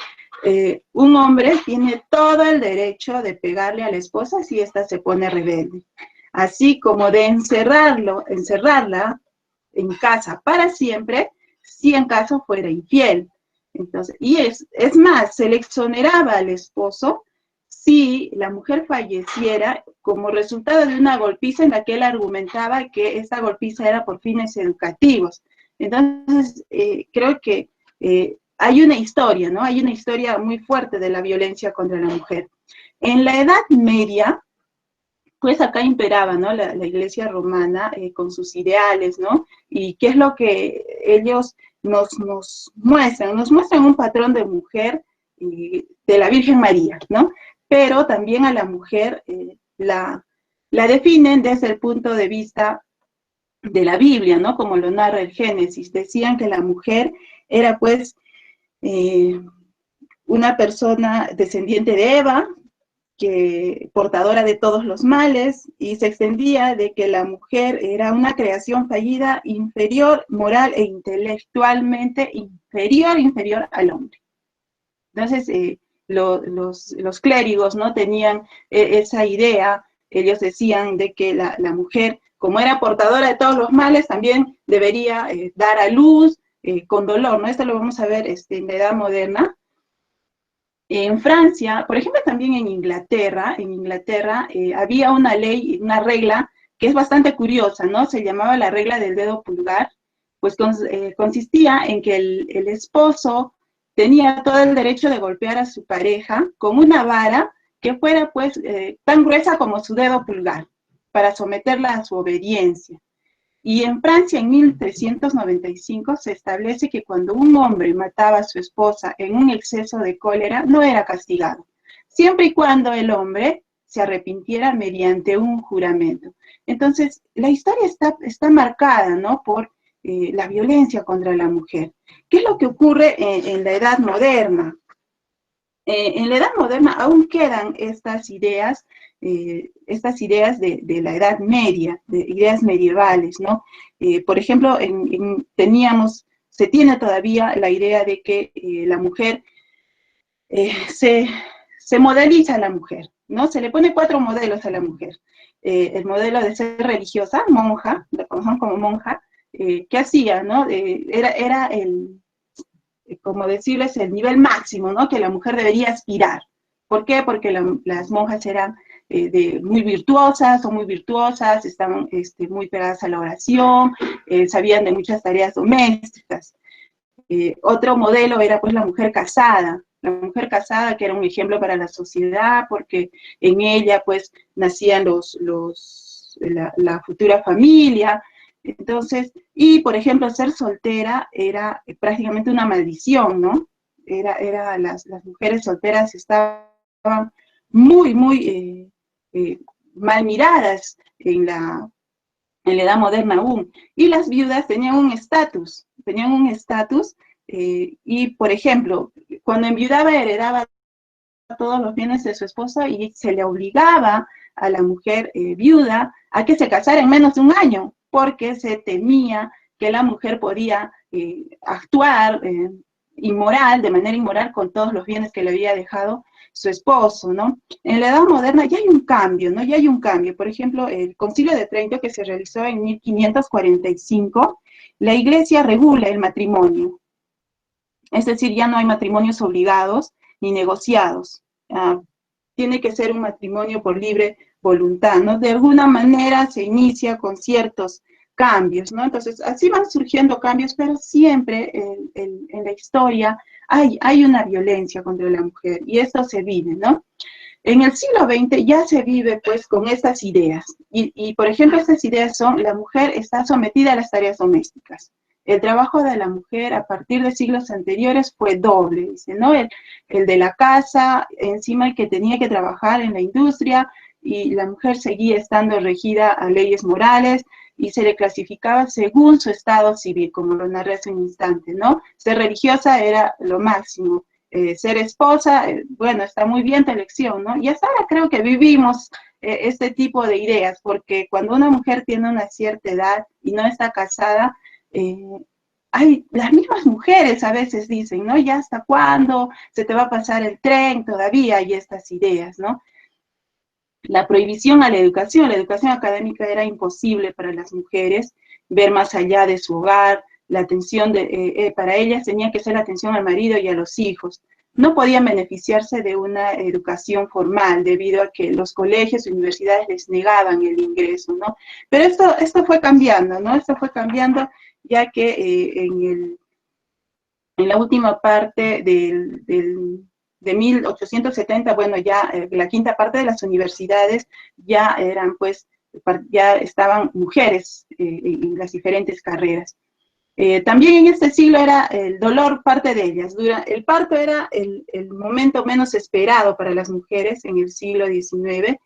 un hombre tiene todo el derecho de pegarle a la esposa si ésta se pone rebelde, así como de encerrarla en casa para siempre si en caso fuera infiel. Entonces, y es más, se le exoneraba al esposo si la mujer falleciera como resultado de una golpiza en la que él argumentaba que esta golpiza era por fines educativos. Entonces, creo que hay una historia, ¿no? Hay una historia muy fuerte de la violencia contra la mujer. En la Edad Media, pues acá imperaba, ¿no? La iglesia romana con sus ideales, ¿no? Y qué es lo que ellos nos muestran. Nos muestran un patrón de mujer de la Virgen María, ¿no? Pero también a la mujer la definen desde el punto de vista de la Biblia, ¿no? Como lo narra el Génesis. Decían que la mujer era, pues, una persona descendiente de Eva, que portadora de todos los males, y se extendía de que la mujer era una creación fallida, inferior, moral e intelectualmente inferior al hombre. Entonces, los clérigos, ¿no? Tenían esa idea, ellos decían de que la mujer, como era portadora de todos los males, también debería dar a luz con dolor, ¿no? Esto lo vamos a ver en la Edad Moderna. En Francia, por ejemplo, también en Inglaterra había una ley, una regla que es bastante curiosa, ¿no? Se llamaba la regla del dedo pulgar, pues consistía en que el esposo tenía todo el derecho de golpear a su pareja con una vara que fuera, pues, tan gruesa como su dedo pulgar, para someterla a su obediencia. Y en Francia, en 1395, se establece que cuando un hombre mataba a su esposa en un exceso de cólera, no era castigado, siempre y cuando el hombre se arrepintiera mediante un juramento. Entonces, la historia está marcada, ¿no? Por la violencia contra la mujer. ¿Qué es lo que ocurre en la Edad Moderna? En la Edad Moderna aún quedan estas ideas de la Edad Media, de ideas medievales, ¿no? Por ejemplo, se tiene todavía la idea de que la mujer se modeliza a la mujer, ¿no? Se le pone 4 modelos a la mujer. El modelo de ser religiosa, monja, la conocemos como monja, ¿qué hacía, no? Era como decirles, el nivel máximo, ¿no? Que la mujer debería aspirar. ¿Por qué? Porque las monjas eran muy virtuosas, son muy virtuosas, estaban muy pegadas a la oración, sabían de muchas tareas domésticas. Otro modelo era, pues, la mujer casada que era un ejemplo para la sociedad, porque en ella, pues, nacían la futura familia. Entonces, y por ejemplo, ser soltera era prácticamente una maldición, ¿no? Las mujeres solteras estaban muy, muy mal miradas en la Edad Moderna aún. Y las viudas tenían un estatus, y por ejemplo, cuando enviudaba heredaba todos los bienes de su esposo y se le obligaba a la mujer viuda a que se casara en menos de un año, porque se temía que la mujer podía actuar de manera inmoral con todos los bienes que le había dejado su esposo, ¿no? En la Edad Moderna ya hay un cambio, ¿no? Ya hay un cambio. Por ejemplo, el Concilio de Trento, que se realizó en 1545, la Iglesia regula el matrimonio. Es decir, ya no hay matrimonios obligados ni negociados. Tiene que ser un matrimonio por libre voluntad, ¿no? De alguna manera se inicia con ciertos cambios, ¿no? Entonces, así van surgiendo cambios, pero siempre en la historia hay una violencia contra la mujer, y esto se vive, ¿no? En el siglo XX ya se vive, pues, con estas ideas, y por ejemplo, estas ideas son: la mujer está sometida a las tareas domésticas, el trabajo de la mujer a partir de siglos anteriores fue doble, dice, ¿no? El de la casa, encima el que tenía que trabajar en la industria, y la mujer seguía estando regida a leyes morales, y se le clasificaba según su estado civil, como lo narré hace un instante, ¿no? Ser religiosa era lo máximo, ser esposa, bueno, está muy bien tu elección, ¿no? Y hasta ahora creo que vivimos este tipo de ideas, porque cuando una mujer tiene una cierta edad y no está casada, las mismas mujeres a veces dicen, ¿no? ¿Ya hasta cuándo se te va a pasar el tren? Todavía hay estas ideas, ¿no? La prohibición a la educación académica era imposible para las mujeres, ver más allá de su hogar, la atención para ellas tenía que ser la atención al marido y a los hijos. No podían beneficiarse de una educación formal debido a que los colegios y universidades les negaban el ingreso, ¿no? Pero esto fue cambiando, ¿no? Esto fue cambiando ya que en la última parte de 1870, bueno, ya la quinta parte de las universidades ya eran, pues, ya estaban mujeres en las diferentes carreras. También en este siglo era el dolor parte de ellas. El parto era el momento menos esperado para las mujeres en el siglo XIX,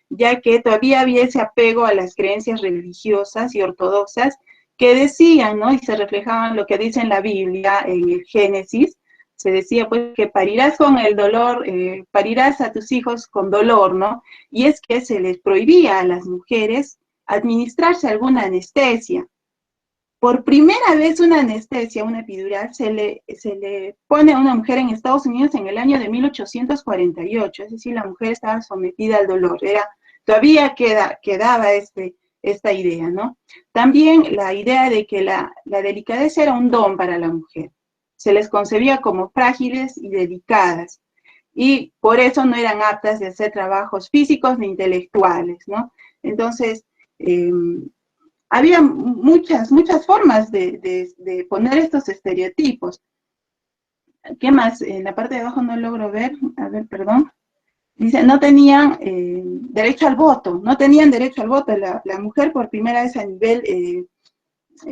ya que todavía había ese apego a las creencias religiosas y ortodoxas que decían, ¿no? Y se reflejaban lo que dice en la Biblia, en el Génesis, se decía pues que parirás con el dolor, parirás a tus hijos con dolor, ¿no? Y es que se les prohibía a las mujeres administrarse alguna anestesia. Por primera vez una anestesia, una epidural, se le pone a una mujer en Estados Unidos en el año de 1848, es decir, la mujer estaba sometida al dolor, todavía quedaba esta idea, ¿no? También la idea de que la delicadeza era un don para la mujer, se les concebía como frágiles y delicadas, y por eso no eran aptas de hacer trabajos físicos ni intelectuales, ¿no? Entonces, había muchas formas de poner estos estereotipos. ¿Qué más? En la parte de abajo no logro ver, a ver, perdón. Dice, no tenían derecho al voto, no tenían derecho al voto. La mujer por primera vez a nivel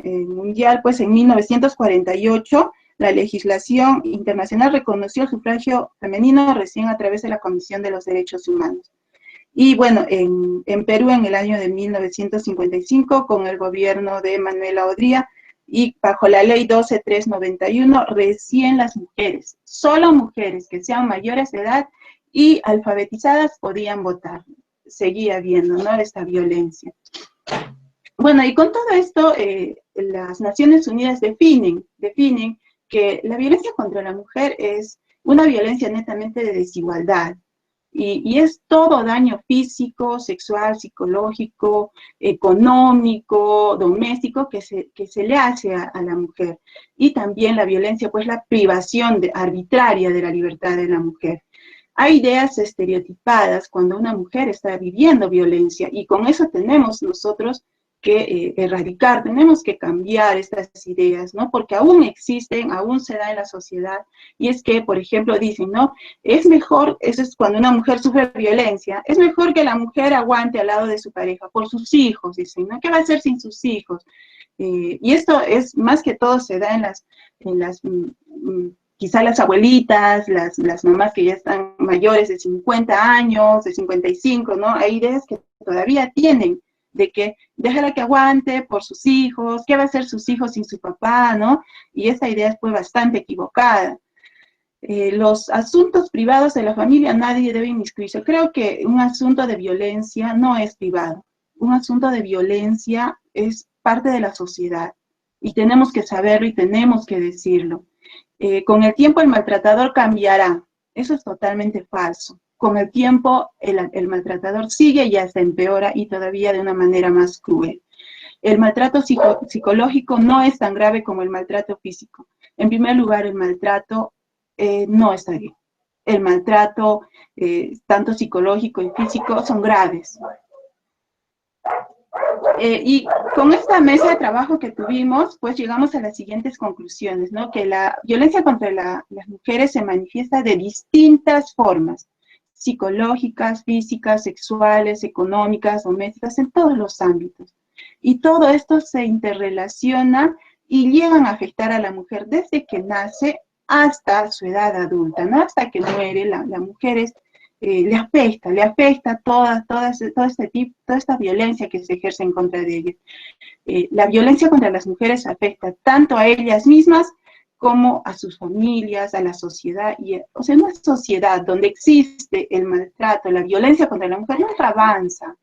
mundial, pues en 1948, la legislación internacional reconoció el sufragio femenino recién a través de la Comisión de los Derechos Humanos. Y bueno, en Perú en el año de 1955, con el gobierno de Manuela Odría, y bajo la ley 12391, recién las mujeres, solo mujeres que sean mayores de edad y alfabetizadas podían votar. Seguía habiendo, ¿no?, esta violencia. Bueno, y con todo esto, las Naciones Unidas definen que la violencia contra la mujer es una violencia netamente de desigualdad, y es todo daño físico, sexual, psicológico, económico, doméstico que se le hace a la mujer. Y también la violencia, pues la privación arbitraria de la libertad de la mujer. Hay ideas estereotipadas cuando una mujer está viviendo violencia, y con eso tenemos nosotros que erradicar, tenemos que cambiar estas ideas, ¿no? Porque aún existen, aún se da en la sociedad, y es que, por ejemplo, dicen, ¿no? Es mejor, eso es cuando una mujer sufre violencia, es mejor que la mujer aguante al lado de su pareja, por sus hijos, dicen, ¿no? ¿Qué va a hacer sin sus hijos? Y esto es, más que todo, se da quizá las abuelitas, las mamás que ya están mayores de 50 años, de 55, ¿no? Hay ideas que todavía tienen, de que déjala que aguante por sus hijos, ¿qué va a hacer sus hijos sin su papá, no? Y esa idea fue bastante equivocada. Los asuntos privados de la familia nadie debe inmiscuirse. Creo que un asunto de violencia no es privado. Un asunto de violencia es parte de la sociedad, y tenemos que saberlo y tenemos que decirlo. Con el tiempo el maltratador cambiará. Eso es totalmente falso. Con el tiempo el maltratador sigue y hasta empeora, y todavía de una manera más cruel. El maltrato psicológico no es tan grave como el maltrato físico. En primer lugar, el maltrato no está bien. El maltrato, tanto psicológico y físico, son graves. Y con esta mesa de trabajo que tuvimos, pues llegamos a las siguientes conclusiones, ¿no? Que la violencia contra las mujeres se manifiesta de distintas formas: psicológicas, físicas, sexuales, económicas, domésticas, en todos los ámbitos. Y todo esto se interrelaciona y llegan a afectar a la mujer desde que nace hasta su edad adulta, ¿no? Hasta que muere, la mujer le afecta toda esta violencia que se ejerce en contra de ellas. La violencia contra las mujeres afecta tanto a ellas mismas como a sus familias, a la sociedad, o sea, una sociedad donde existe el maltrato, la violencia contra la mujer nunca avanza.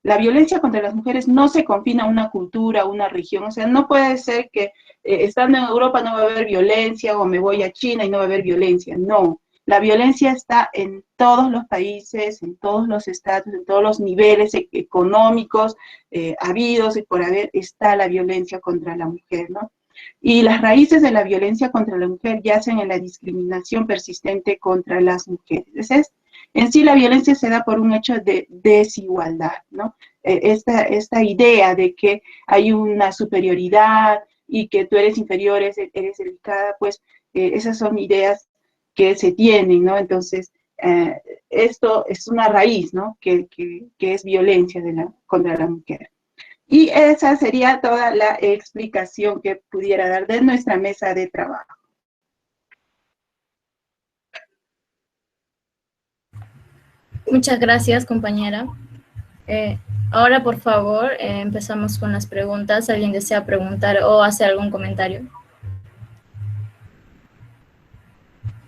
La violencia contra las mujeres no se confina a una cultura, a una región, o sea, no puede ser que estando en Europa no va a haber violencia, o me voy a China y no va a haber violencia, no. La violencia está en todos los países, en todos los estados, en todos los niveles económicos habidos y por haber, está la violencia contra la mujer, ¿no? Y las raíces de la violencia contra la mujer yacen en la discriminación persistente contra las mujeres. Entonces, en sí la violencia se da por un hecho de desigualdad, ¿no? Esta idea de que hay una superioridad y que tú eres inferior, eres delicada, pues esas son ideas que se tienen, ¿no? Entonces, esto es una raíz, ¿no? Que es violencia contra la mujer. Y esa sería toda la explicación que pudiera dar de nuestra mesa de trabajo. Muchas gracias, compañera. Ahora, por favor, empezamos con las preguntas. ¿Alguien desea preguntar o hacer algún comentario?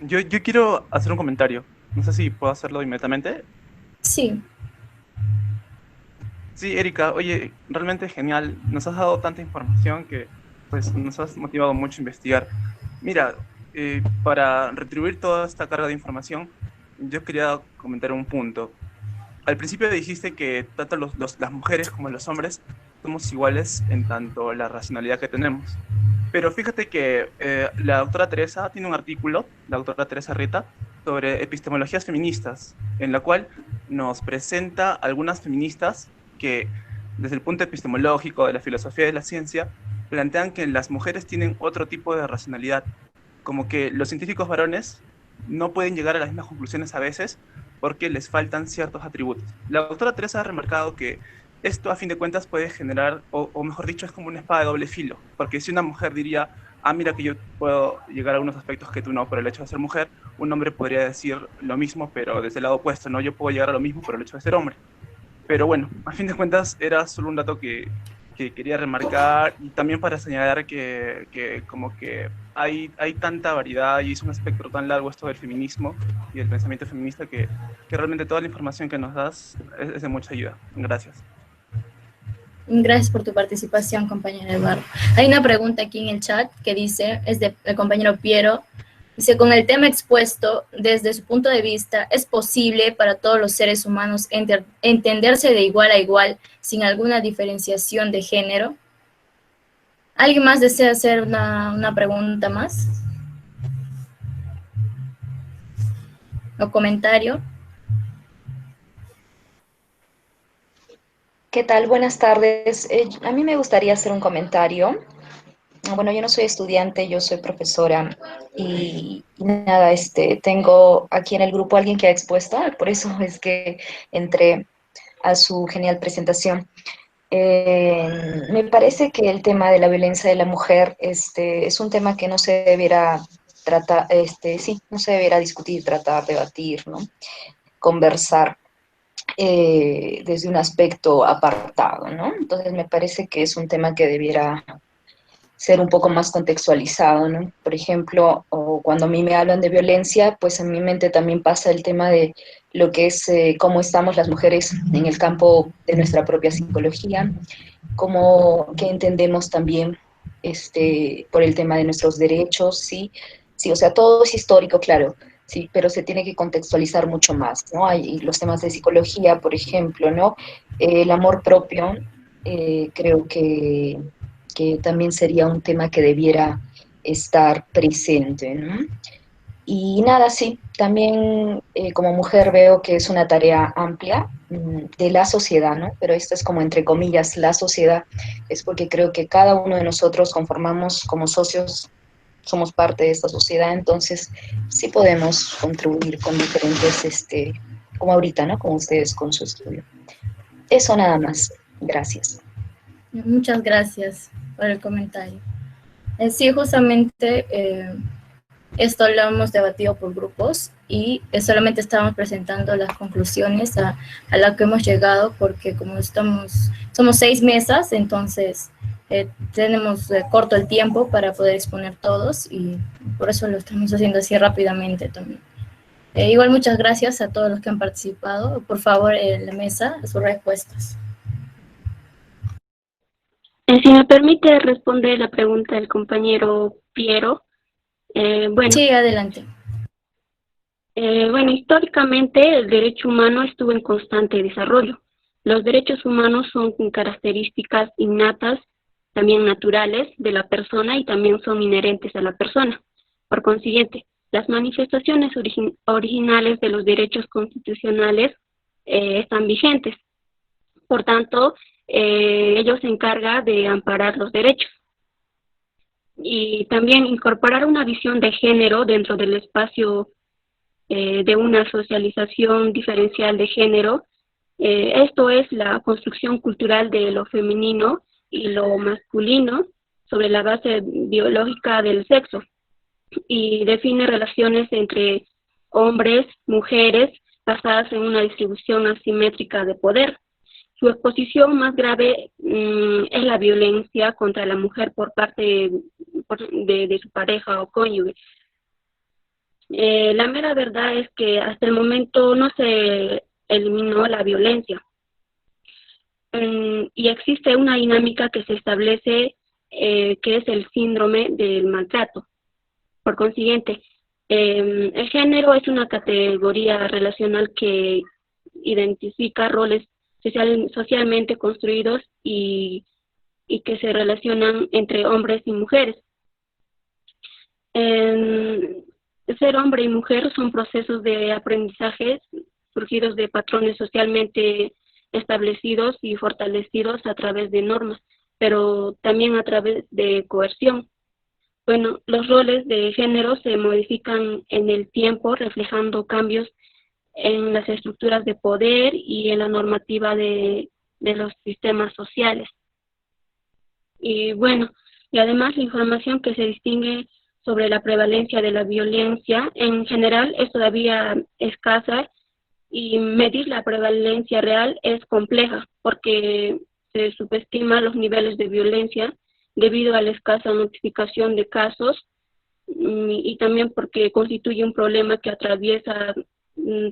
Yo quiero hacer un comentario. No sé si puedo hacerlo inmediatamente. Sí. Sí, Erika, oye, realmente genial. Nos has dado tanta información que pues, nos has motivado mucho a investigar. Mira, para retribuir toda esta carga de información, yo quería comentar un punto. Al principio dijiste que tanto las mujeres como los hombres somos iguales en tanto la racionalidad que tenemos. Pero fíjate que la doctora Teresa tiene un artículo, la doctora Teresa Reta, sobre epistemologías feministas, en la cual nos presenta algunas feministas que, desde el punto epistemológico de la filosofía de la ciencia, plantean que las mujeres tienen otro tipo de racionalidad, como que los científicos varones no pueden llegar a las mismas conclusiones a veces porque les faltan ciertos atributos. La doctora Teresa ha remarcado que esto, a fin de cuentas, puede generar, o mejor dicho, es como una espada de doble filo, porque si una mujer diría, ah, mira que yo puedo llegar a algunos aspectos que tú no, por el hecho de ser mujer, un hombre podría decir lo mismo, pero desde el lado opuesto, ¿no? Yo puedo llegar a lo mismo por el hecho de ser hombre. Pero bueno, a fin de cuentas, era solo un dato que quería remarcar, y también para señalar que como que hay tanta variedad y es un espectro tan largo esto del feminismo y del pensamiento feminista que realmente toda la información que nos das es de mucha ayuda. Gracias. Gracias por tu participación, compañero Eduardo. Hay una pregunta aquí en el chat que dice, es del compañero Piero, dice, con el tema expuesto, desde su punto de vista, ¿es posible para todos los seres humanos entenderse de igual a igual sin alguna diferenciación de género? ¿Alguien más desea hacer una pregunta más? ¿O comentario? ¿Qué tal? Buenas tardes. A mí me gustaría hacer un comentario. Bueno, yo no soy estudiante, yo soy profesora y nada, tengo aquí en el grupo alguien que ha expuesto, por eso es que entré a su genial presentación. Me parece que el tema de la violencia de la mujer es un tema que no se debiera tratar, no se debiera discutir, tratar, debatir, ¿no? Conversar desde un aspecto apartado, ¿no? Entonces me parece que es un tema que debiera ser un poco más contextualizado, ¿no? Por ejemplo, o cuando a mí me hablan de violencia, pues en mi mente también pasa el tema de lo que es cómo estamos las mujeres en el campo de nuestra propia psicología, cómo que entendemos también por el tema de nuestros derechos, ¿sí? Sí, o sea, todo es histórico, claro, sí, pero se tiene que contextualizar mucho más, ¿no? Hay los temas de psicología, por ejemplo, ¿no? El amor propio, creo que también sería un tema que debiera estar presente, ¿no? Y nada, sí, también como mujer veo que es una tarea amplia de la sociedad, ¿no? Pero esto es como entre comillas la sociedad, es porque creo que cada uno de nosotros conformamos como socios, somos parte de esta sociedad, entonces sí podemos contribuir con diferentes, como ahorita, ¿no? Como ustedes con su estudio. Eso nada más. Gracias. Muchas gracias por el comentario. Sí, justamente esto lo hemos debatido por grupos y solamente estamos presentando las conclusiones a las que hemos llegado, porque como somos 6 mesas, entonces tenemos corto el tiempo para poder exponer todos y por eso lo estamos haciendo así rápidamente también. Igual muchas gracias a todos los que han participado. Por favor, en la mesa, sus respuestas. Si me permite responder la pregunta del compañero Piero. Bueno, sí, adelante. Bueno, históricamente el derecho humano estuvo en constante desarrollo. Los derechos humanos son características innatas, también naturales de la persona y también son inherentes a la persona. Por consiguiente, las manifestaciones originales de los derechos constitucionales están vigentes. Por tanto, ello se encarga de amparar los derechos. Y también incorporar una visión de género dentro del espacio de una socialización diferencial de género. Esto es la construcción cultural de lo femenino y lo masculino sobre la base biológica del sexo y define relaciones entre hombres, mujeres, basadas en una distribución asimétrica de poder. Su exposición más grave es la violencia contra la mujer por parte de su pareja o cónyuge. La mera verdad es que hasta el momento no se eliminó la violencia y existe una dinámica que se establece que es el síndrome del maltrato. Por consiguiente, el género es una categoría relacional que identifica roles socialmente construidos y que se relacionan entre hombres y mujeres. Ser hombre y mujer son procesos de aprendizaje surgidos de patrones socialmente establecidos y fortalecidos a través de normas, pero también a través de coerción. Bueno, los roles de género se modifican en el tiempo, reflejando cambios en las estructuras de poder y en la normativa de los sistemas sociales. Y bueno, y además la información que se distingue sobre la prevalencia de la violencia en general es todavía escasa y medir la prevalencia real es compleja porque se subestima los niveles de violencia debido a la escasa notificación de casos y también porque constituye un problema que atraviesa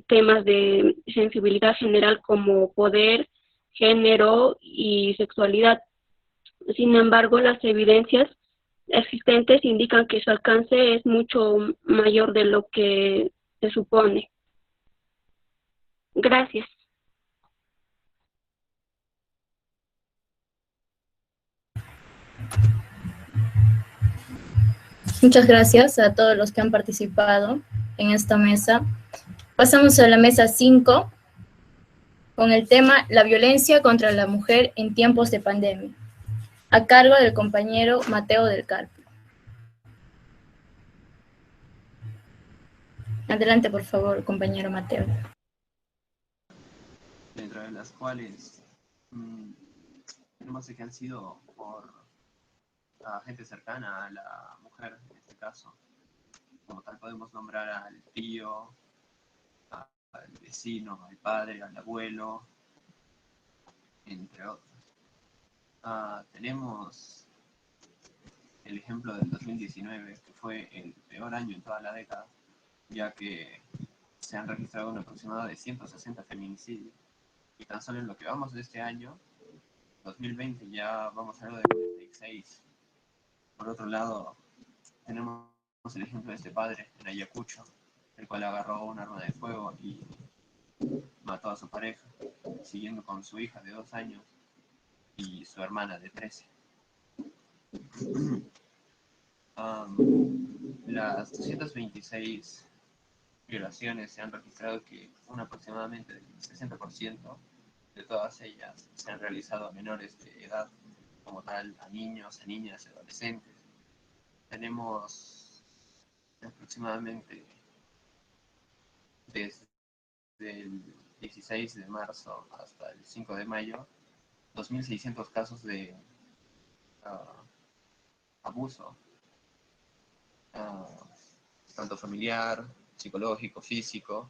temas de sensibilidad general como poder, género y sexualidad. Sin embargo, las evidencias existentes indican que su alcance es mucho mayor de lo que se supone. Gracias. Muchas gracias a todos los que han participado en esta mesa. Pasamos a la mesa 5 con el tema La violencia contra la mujer en tiempos de pandemia, a cargo del compañero Mateo del Carpio. Adelante, por favor, compañero Mateo. Dentro de las cuales tenemos que han sido por gente cercana a la mujer, en este caso. Como tal podemos nombrar al tío, al vecino, al padre, al abuelo, entre otros. Tenemos el ejemplo del 2019, que fue el peor año en toda la década, ya que se han registrado un aproximado de 160 feminicidios. Y tan solo en lo que vamos de este año, 2020, ya vamos a algo de 46. Por otro lado, tenemos el ejemplo de este padre en Ayacucho, el cual agarró un arma de fuego y mató a su pareja, siguiendo con su hija de 2 años y su hermana de 13. Las 226 violaciones se han registrado que aproximadamente el 60% de todas ellas se han realizado a menores de edad, como tal a niños, a niñas, adolescentes. Tenemos aproximadamente desde el 16 de marzo hasta el 5 de mayo 2.600 casos de abuso tanto familiar, psicológico, físico,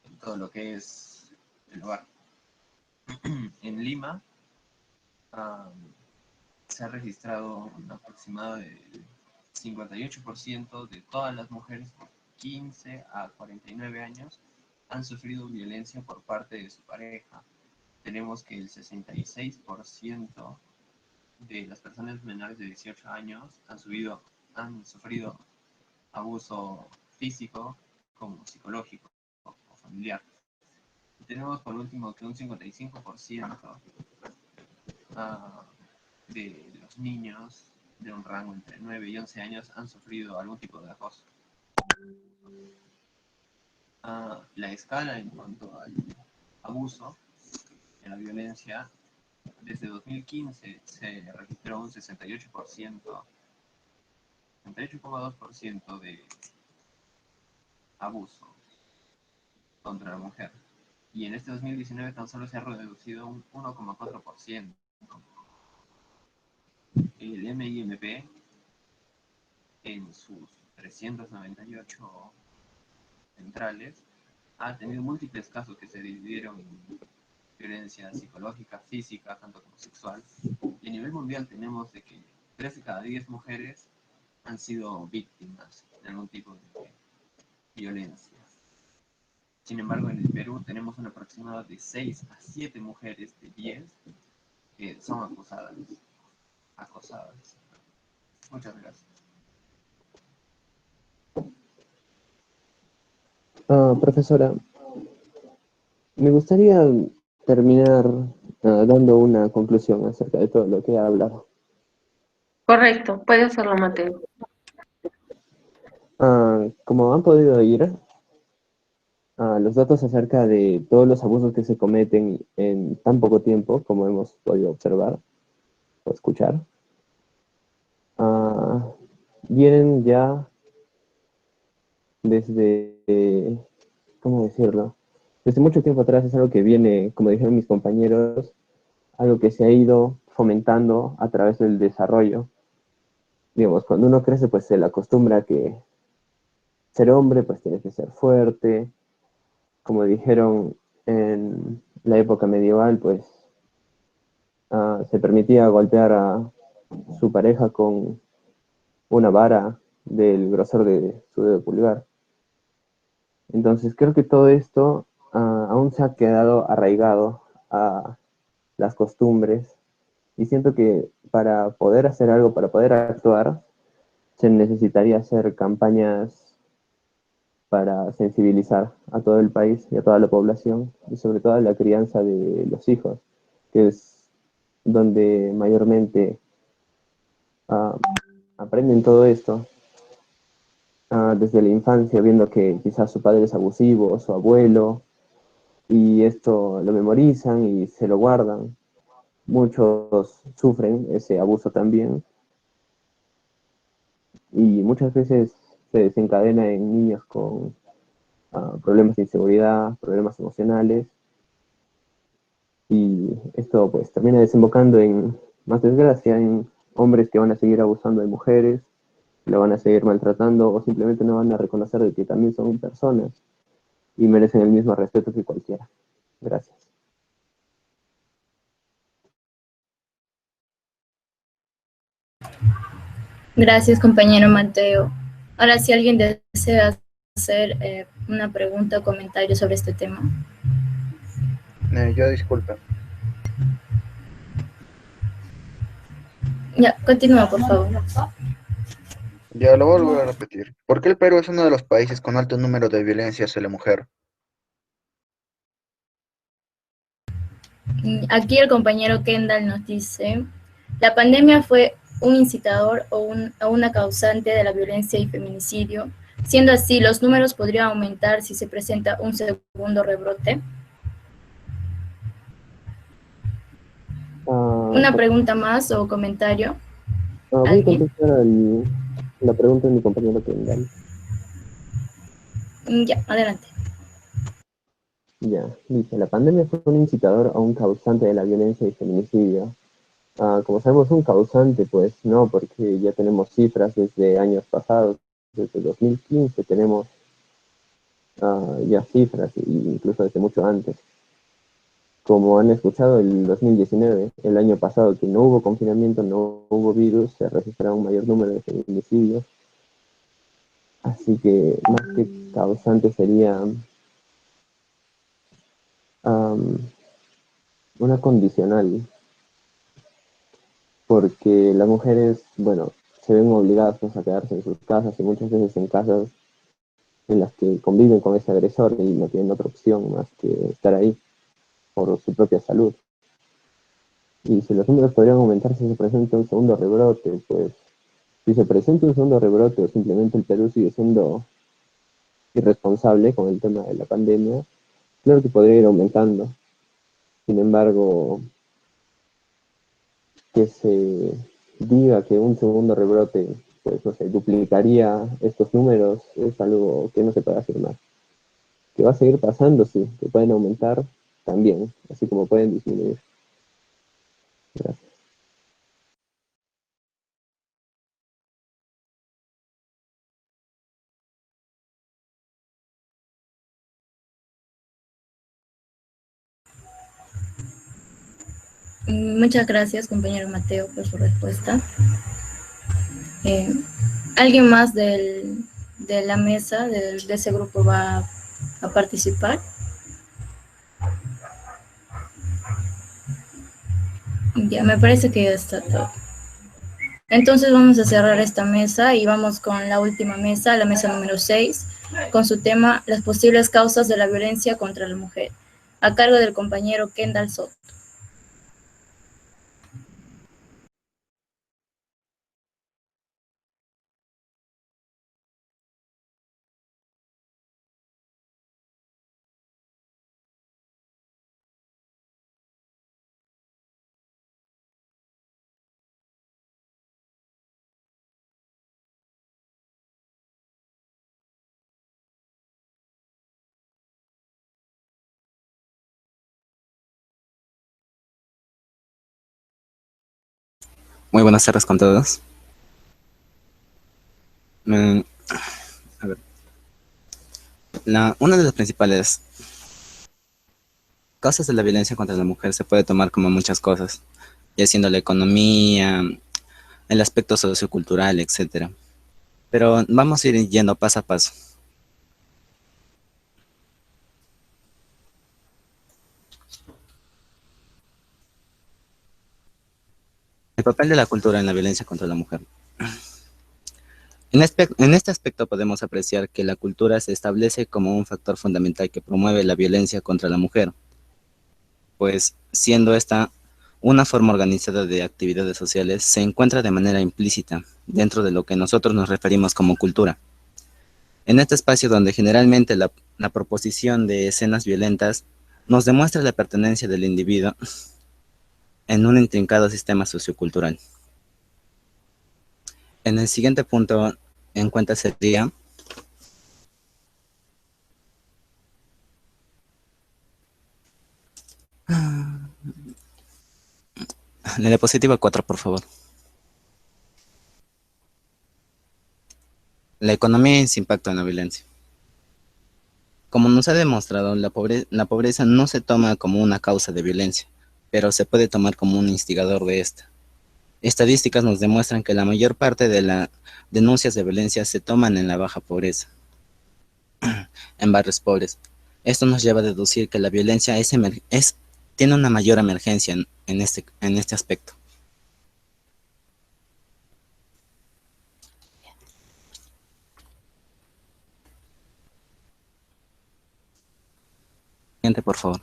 en todo lo que es el hogar. En Lima se ha registrado un aproximado del 58% de todas las mujeres de 15 a 49 años han sufrido violencia por parte de su pareja. Tenemos que el 66% de las personas menores de 18 años han sufrido abuso físico como psicológico o familiar. Y tenemos por último que un 55% de los niños de un rango entre 9 y 11 años han sufrido algún tipo de acoso. La escala en cuanto al abuso, en la violencia, desde 2015 se registró un 68,2% de abuso contra la mujer. Y en este 2019 tan solo se ha reducido un 1,4%. El MIMP, en sus 398 centrales, ha tenido múltiples casos que se dividieron en violencia psicológica, física, tanto como sexual. Y a nivel mundial tenemos de que 3 de cada 10 mujeres han sido víctimas de algún tipo de violencia. Sin embargo, en el Perú tenemos un aproximado de 6 a 7 mujeres de 10 que son acosadas. Muchas gracias. Profesora, me gustaría terminar dando una conclusión acerca de todo lo que ha hablado. Correcto, puede hacerlo, Mateo. Como han podido oír, los datos acerca de todos los abusos que se cometen en tan poco tiempo, como hemos podido observar o escuchar, vienen ya desde, ¿cómo decirlo? Desde mucho tiempo atrás. Es algo que viene, como dijeron mis compañeros, algo que se ha ido fomentando a través del desarrollo. Digamos, cuando uno crece, pues se le acostumbra a que ser hombre, pues tiene que ser fuerte. Como dijeron en la época medieval, pues se permitía golpear a su pareja con una vara del grosor de su dedo pulgar. Entonces creo que todo esto aún se ha quedado arraigado a las costumbres, y siento que para poder hacer algo, para poder actuar, se necesitaría hacer campañas para sensibilizar a todo el país y a toda la población, y sobre todo a la crianza de los hijos, que es donde mayormente aprenden todo esto, desde la infancia, viendo que quizás su padre es abusivo, o su abuelo, y esto lo memorizan y se lo guardan. Muchos sufren ese abuso también, y muchas veces se desencadena en niños con problemas de inseguridad, problemas emocionales, y esto pues termina desembocando en más desgracia, en hombres que van a seguir abusando de mujeres, la van a seguir maltratando, o simplemente no van a reconocer de que también son personas y merecen el mismo respeto que cualquiera. Gracias. Gracias, compañero Mateo. Ahora, si alguien desea hacer una pregunta o comentario sobre este tema. Yo disculpa. Ya, continúa, por favor. Ya lo vuelvo a repetir. ¿Por qué el Perú es uno de los países con alto número de violencia hacia la mujer? Aquí el compañero Kendall nos dice, la pandemia fue un incitador o una causante de la violencia y feminicidio. Siendo así, ¿los números podrían aumentar si se presenta un segundo rebrote? Una pregunta más o comentario. Voy a contestar la pregunta de mi compañero Kendall. Ya, adelante. Ya, dice, la pandemia fue un incitador o un causante de la violencia y feminicidio. como sabemos, un causante, pues no, porque ya tenemos cifras desde años pasados, desde 2015 tenemos ya cifras, incluso desde mucho antes. Como han escuchado, el 2019, el año pasado, que no hubo confinamiento, no hubo virus, se registraron un mayor número de feminicidios. Así que más que causante sería una condicional, porque las mujeres, bueno, se ven obligadas pues, a quedarse en sus casas y muchas veces en casas en las que conviven con ese agresor y no tienen otra opción más que estar ahí por su propia salud. Y si los números podrían aumentar si se presenta un segundo rebrote, pues si se presenta un segundo rebrote o simplemente el Perú sigue siendo irresponsable con el tema de la pandemia, claro que podría ir aumentando. Sin embargo, que se diga que un segundo rebrote, pues no sé, duplicaría estos números, es algo que no se puede afirmar. Que va a seguir pasando, sí, que pueden aumentar también, así como pueden disminuir. Gracias. Muchas gracias, compañero Mateo, por su respuesta. ¿Alguien más de la mesa, de ese grupo, va a participar? Ya, me parece que ya está todo. Entonces vamos a cerrar esta mesa y vamos con la última mesa, la mesa número 6, con su tema, las posibles causas de la violencia contra la mujer, a cargo del compañero Kendall Soto. Muy buenas tardes con todos. A ver. Una de las principales causas de la violencia contra la mujer se puede tomar como muchas cosas, ya siendo la economía, el aspecto sociocultural, etcétera. Pero vamos a ir yendo paso a paso. El papel de la cultura en la violencia contra la mujer. En este aspecto podemos apreciar que la cultura se establece como un factor fundamental que promueve la violencia contra la mujer, pues siendo esta una forma organizada de actividades sociales, se encuentra de manera implícita dentro de lo que nosotros nos referimos como cultura. En este espacio donde generalmente la proposición de escenas violentas nos demuestra la pertenencia del individuo en un intrincado sistema sociocultural. En el siguiente punto en cuenta sería la diapositiva 4, por favor. La economía y su impacto en la violencia. Como nos ha demostrado, la pobreza no se toma como una causa de violencia, pero se puede tomar como un instigador de esta. Estadísticas nos demuestran que la mayor parte de las denuncias de violencia se toman en la baja pobreza, en barrios pobres. Esto nos lleva a deducir que la violencia tiene una mayor emergencia en este aspecto. Siguiente, por favor.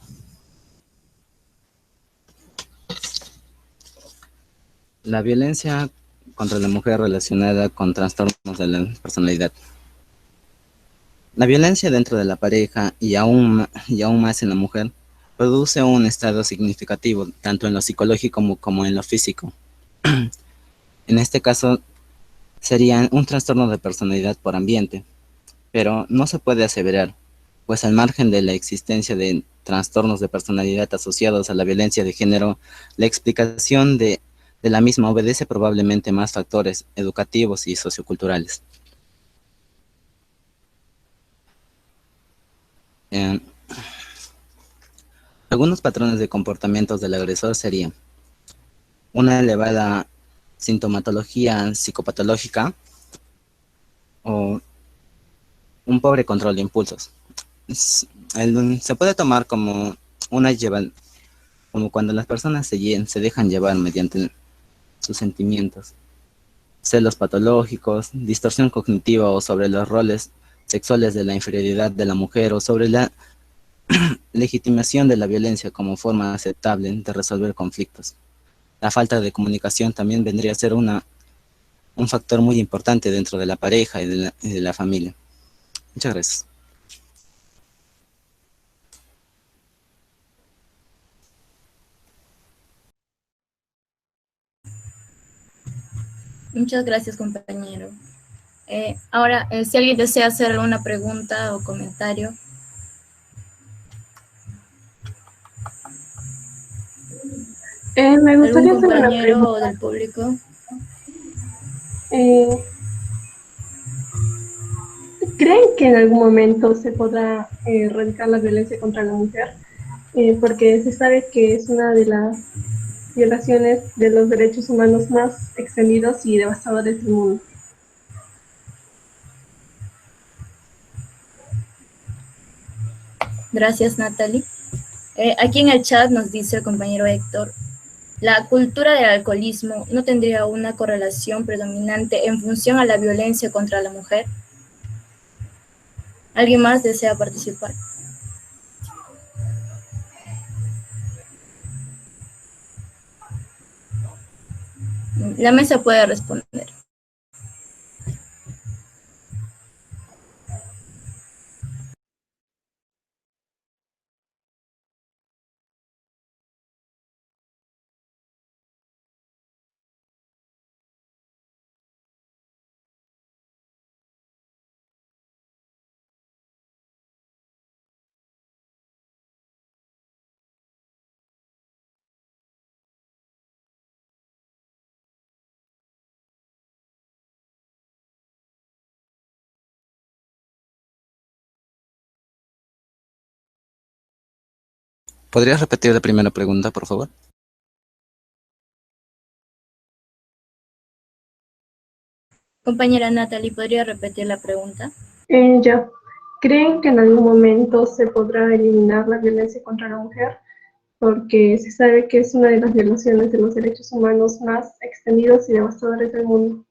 La violencia contra la mujer relacionada con trastornos de la personalidad. La violencia dentro de la pareja y aún más en la mujer produce un estado significativo tanto en lo psicológico como en lo físico. En este caso sería un trastorno de personalidad por ambiente, pero no se puede aseverar, pues al margen de la existencia de trastornos de personalidad asociados a la violencia de género, la explicación de de la misma obedece probablemente más factores educativos y socioculturales. Eh, Algunos patrones de comportamientos del agresor serían una elevada sintomatología psicopatológica o un pobre control de impulsos. Se puede tomar como como cuando las personas se dejan llevar mediante sus sentimientos, celos patológicos, distorsión cognitiva o sobre los roles sexuales de la inferioridad de la mujer o sobre la legitimación de la violencia como forma aceptable de resolver conflictos. La falta de comunicación también vendría a ser un factor muy importante dentro de la pareja y de la familia. Muchas gracias. Muchas gracias, compañero. Ahora, si alguien desea hacer alguna pregunta o comentario. Me gustaría ¿Algún hacer una compañero pregunta. del público? ¿Creen que en algún momento se podrá erradicar la violencia contra la mujer? Porque se sabe que es una de las violaciones de los derechos humanos más extendidos y devastadores del mundo. Gracias, Natalie. Aquí en el chat nos dice el compañero Héctor, la cultura del alcoholismo no tendría una correlación predominante en función a la violencia contra la mujer. ¿Alguien más desea participar? La mesa puede responder. ¿Podrías repetir la primera pregunta, por favor? Compañera Natalie, ¿podría repetir la pregunta? Ya. ¿Creen que en algún momento se podrá eliminar la violencia contra la mujer? Porque se sabe que es una de las violaciones de los derechos humanos más extendidos y devastadores del mundo.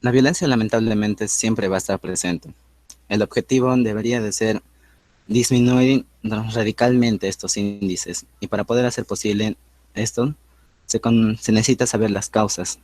La violencia lamentablemente siempre va a estar presente. El objetivo debería de ser disminuir radicalmente estos índices y para poder hacer posible esto se necesita saber las causas.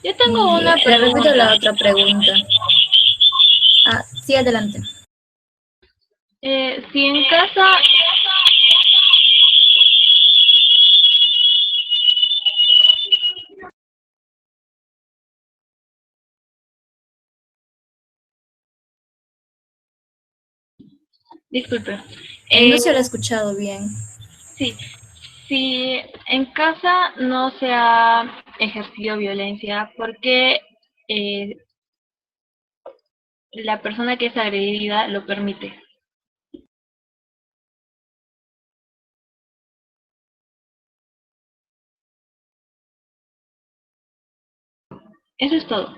Yo tengo una Le repito la pregunta. otra pregunta. Sí, adelante. Si en casa... Disculpe. No se lo he escuchado bien. Sí, si en casa no se ha ejercido violencia, ¿por qué la persona que es agredida lo permite? Eso es todo.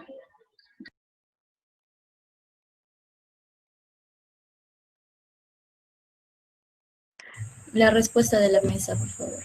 La respuesta de la mesa, por favor.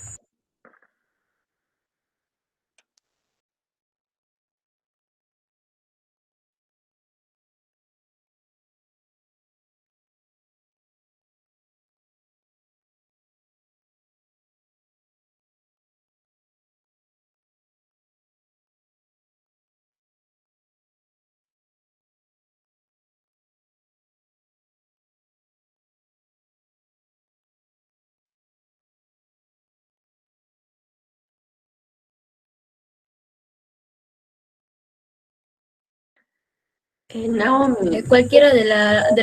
Naomi. Cualquiera de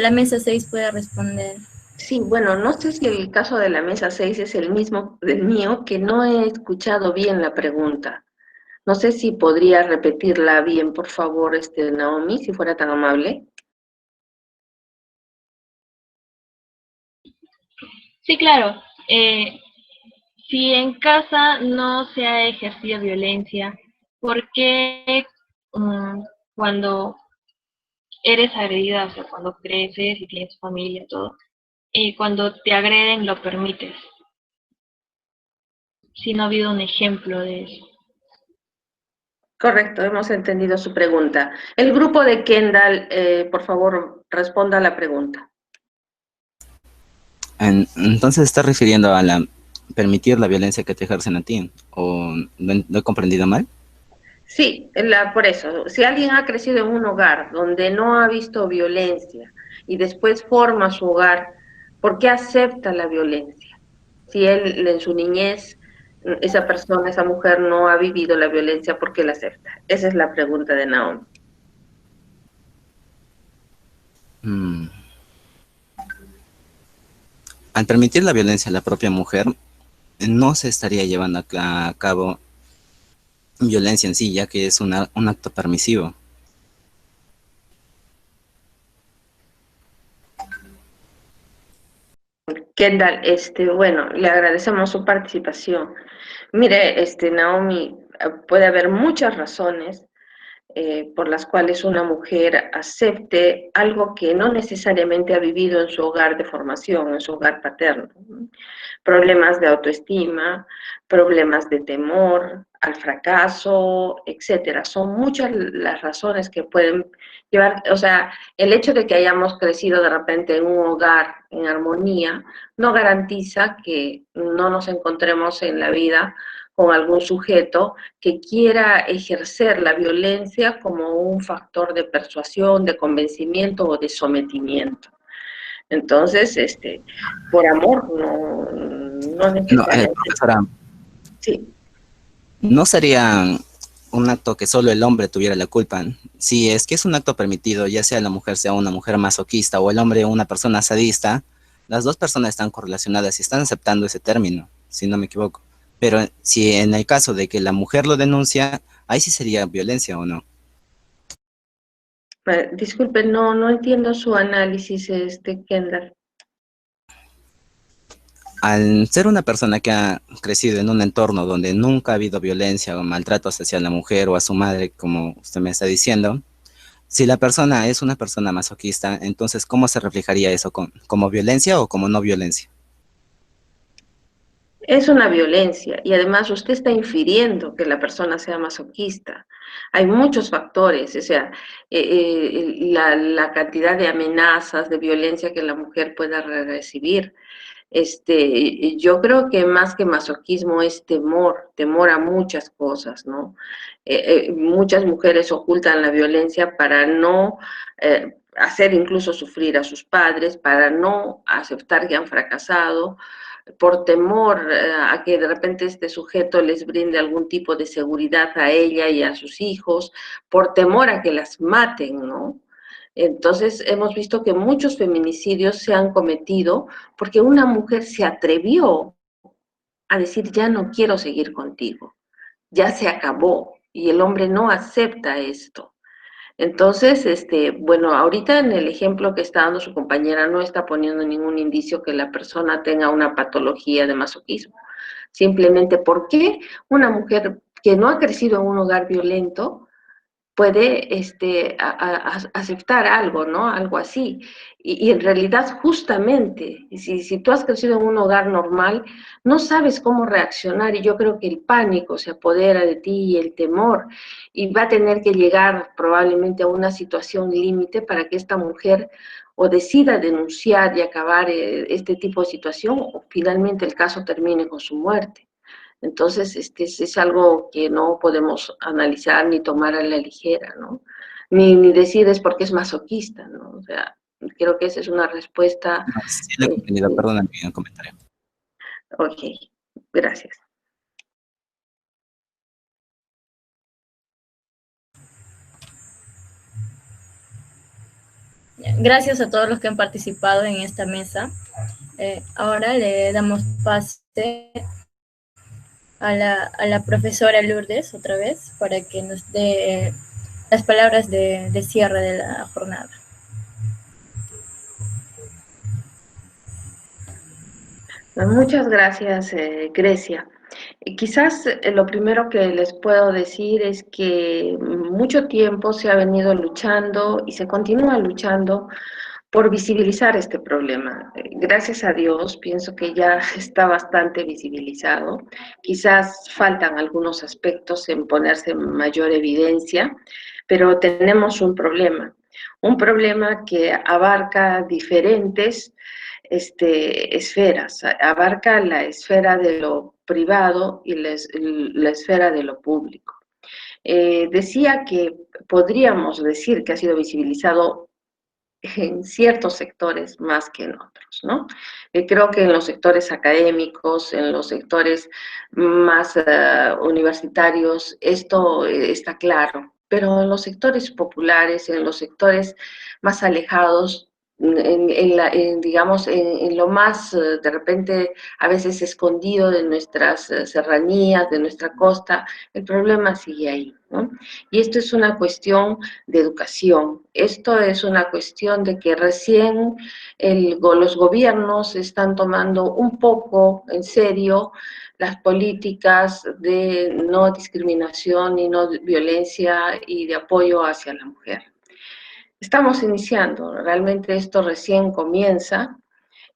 la mesa 6 puede responder. Sí, bueno, no sé si el caso de la mesa 6 es el mismo del mío, que no he escuchado bien la pregunta. No sé si podría repetirla bien, por favor, Naomi, si fuera tan amable. Sí, claro. Si en casa no se ha ejercido violencia, ¿por qué cuando eres agredida, o sea, cuando creces y tienes familia, todo, cuando te agreden lo permites? Si no ha habido un ejemplo de eso. Correcto, hemos entendido su pregunta. El grupo de Kendall, por favor, responda a la pregunta. Entonces, ¿estás refiriendo a permitir la violencia que te ejercen a ti? ¿O no he comprendido mal? Sí, por eso, si alguien ha crecido en un hogar donde no ha visto violencia y después forma su hogar, ¿por qué acepta la violencia? Si él en su niñez, esa persona, esa mujer no ha vivido la violencia, ¿por qué la acepta? Esa es la pregunta de Naomi. Al permitir la violencia a la propia mujer, no se estaría llevando a cabo violencia en sí, ya que es un acto permisivo. Kendall, bueno, le agradecemos su participación. Mire, Naomi, puede haber muchas razones por las cuales una mujer acepte algo que no necesariamente ha vivido en su hogar de formación, en su hogar paterno. Problemas de autoestima, problemas de temor al fracaso, etcétera. Son muchas las razones que pueden llevar, o sea, el hecho de que hayamos crecido de repente en un hogar en armonía no garantiza que no nos encontremos en la vida con algún sujeto que quiera ejercer la violencia como un factor de persuasión, de convencimiento o de sometimiento. Entonces, por amor, no necesariamente. Profesora, Sí. ¿no sería un acto que solo el hombre tuviera la culpa? Si es que es un acto permitido, ya sea la mujer sea una mujer masoquista o el hombre una persona sadista, las dos personas están correlacionadas y están aceptando ese término, si no me equivoco. Pero si en el caso de que la mujer lo denuncia, ahí sí sería violencia o no. Disculpe, no entiendo su análisis, Kendall. Al ser una persona que ha crecido en un entorno donde nunca ha habido violencia o maltratos hacia la mujer o a su madre, como usted me está diciendo, si la persona es una persona masoquista, entonces ¿cómo se reflejaría eso? ¿Como violencia o como no violencia? Es una violencia y además usted está infiriendo que la persona sea masoquista. Hay muchos factores, o sea, la cantidad de amenazas, de violencia que la mujer pueda recibir. Yo creo que más que masoquismo es temor a muchas cosas, ¿no? Muchas mujeres ocultan la violencia para no hacer incluso sufrir a sus padres, para no aceptar que han fracasado, por temor a que de repente este sujeto les brinde algún tipo de seguridad a ella y a sus hijos, por temor a que las maten, ¿no? Entonces hemos visto que muchos feminicidios se han cometido porque una mujer se atrevió a decir ya no quiero seguir contigo, ya se acabó, y el hombre no acepta esto. Entonces, bueno, ahorita en el ejemplo que está dando su compañera no está poniendo ningún indicio que la persona tenga una patología de masoquismo. Simplemente porque una mujer que no ha crecido en un hogar violento puede aceptar algo, ¿no? Algo así. Y en realidad, justamente, si tú has crecido en un hogar normal, no sabes cómo reaccionar y yo creo que el pánico se apodera de ti y el temor y va a tener que llegar probablemente a una situación límite para que esta mujer o decida denunciar y acabar este tipo de situación o finalmente el caso termine con su muerte. Entonces, es algo que no podemos analizar ni tomar a la ligera, ¿no? Ni decir es porque es masoquista, ¿no? O sea, creo que esa es una respuesta. No, sí lo he comprendido, perdóname el comentario. Ok, gracias. Gracias a todos los que han participado en esta mesa. Ahora le damos pase a la profesora Lourdes otra vez para que nos dé las palabras de cierre de la jornada. Muchas gracias, Grecia. Quizás lo primero que les puedo decir es que mucho tiempo se ha venido luchando y se continúa luchando por visibilizar este problema. Gracias a Dios, pienso que ya está bastante visibilizado. Quizás faltan algunos aspectos en ponerse en mayor evidencia, pero tenemos un problema que abarca diferentes esferas, abarca la esfera de lo privado y la esfera de lo público. Decía que podríamos decir que ha sido visibilizado en ciertos sectores más que en otros, ¿no? Creo que en los sectores académicos, en los sectores más universitarios, esto está claro, pero en los sectores populares, en los sectores más alejados, digamos, en lo más, de repente, a veces escondido de nuestras serranías, de nuestra costa, el problema sigue ahí, ¿no? Y esto es una cuestión de educación, esto es una cuestión de que recién los gobiernos están tomando un poco en serio las políticas de no discriminación y no violencia y de apoyo hacia la mujer. Estamos iniciando, realmente esto recién comienza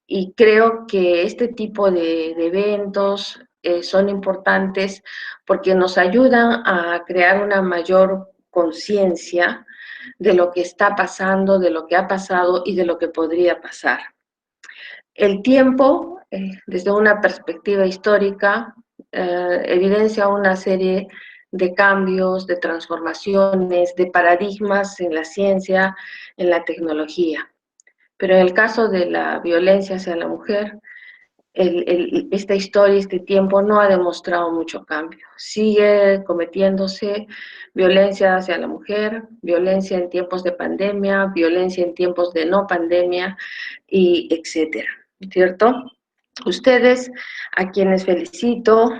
y creo que este tipo de eventos son importantes porque nos ayudan a crear una mayor conciencia de lo que está pasando, de lo que ha pasado y de lo que podría pasar. El tiempo, desde una perspectiva histórica, evidencia una serie de cambios, de transformaciones, de paradigmas en la ciencia, en la tecnología. Pero en el caso de la violencia hacia la mujer, esta historia, este tiempo no ha demostrado mucho cambio. Sigue cometiéndose violencia hacia la mujer, violencia en tiempos de pandemia, violencia en tiempos de no pandemia, y etcétera, ¿cierto? Ustedes, a quienes felicito,